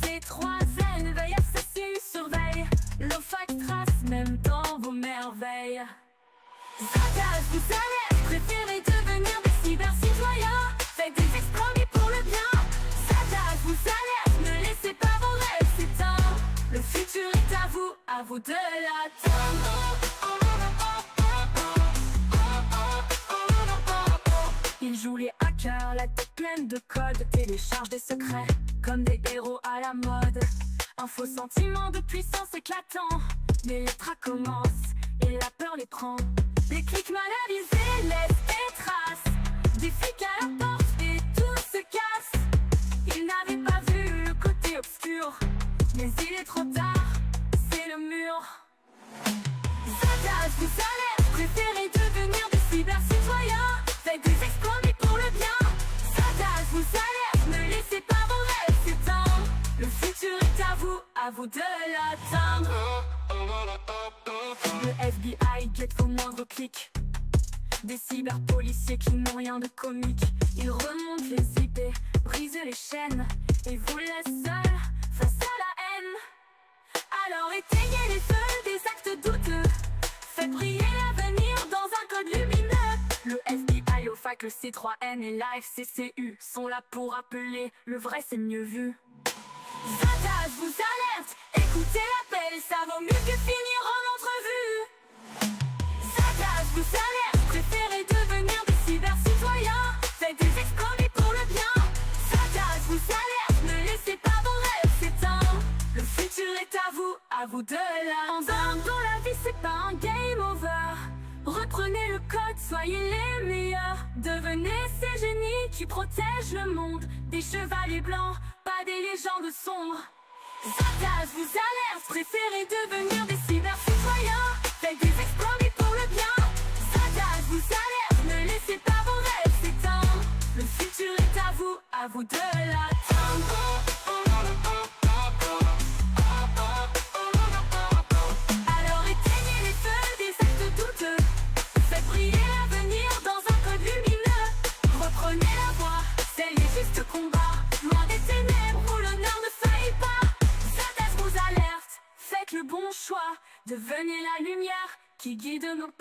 Ces trois zen veillent à cesser, surveillent. L'OFAC trace même dans vos merveilles. Zatage, vous allez préférer devenir des cyber-citoyens. Faites des exploits mais pour le bien. Zatage, vous allez, ne laissez pas vos rêves s'éteindre. Le futur est à vous de l'atteindre. Ils jouent les hackers, la tête pleine de codes. Téléchargent des secrets, comme des héros à la mode. Un faux sentiment de puissance éclatant. Mais les traces commencent, et la peur les prend. Les clics mal avisés laissent des traces. Des flics à la porte et tout se casse. Ils n'avaient pas vu le côté obscur, mais il est trop tard, c'est le mur. Zatage, vous allez préférer devenir des cyber-citoyens. Faites des exploits mais pour le bien. Zatage, vous allez, ne laissez pas vos rêves s'éteindre. Le futur est à vous de l'atteindre. FBI guette vos moindres clics. Des cyberpoliciers qui n'ont rien de comique. Ils remontent les IP, brisent les chaînes et vous laissent seuls face à la haine. Alors éteignez les feux des actes douteux. Faites briller l'avenir dans un code lumineux. Le FBI, OFAC, le C3N et la FCCU sont là pour rappeler le vrai c'est mieux vu. Zatas vous alerte, écoutez l'appel, ça vaut mieux que finir en entrevue. Zatas vous alerte, préférez devenir des cyber-citoyens. Faites des exploits pour le bien. Zatas vous alerte, ne laissez pas vos rêves s'éteindre. Le futur est à vous de l'entendre. Dans la vie c'est pas un game over. Reprenez le code, soyez les meilleurs. Devenez ces génies qui protègent le monde. Des chevaliers blancs, pas des légendes sombres. Zatas vous alerte, préférez devenir des cyber-citoyens. Faites des exploits pour le bien. Zatas vous alerte, ne laissez pas vos rêves s'éteindre. Le futur est à vous de l'attendre. Alors éteignez les feux des actes douteux. Faites briller l'avenir dans un code lumineux. Reprenez la voie, c'est les justes combats. Loin des ténèbres où l'honneur ne faillit pas. Zatas vous alerte, faites le bon choix. Devenez la lumière qui guide nos pas.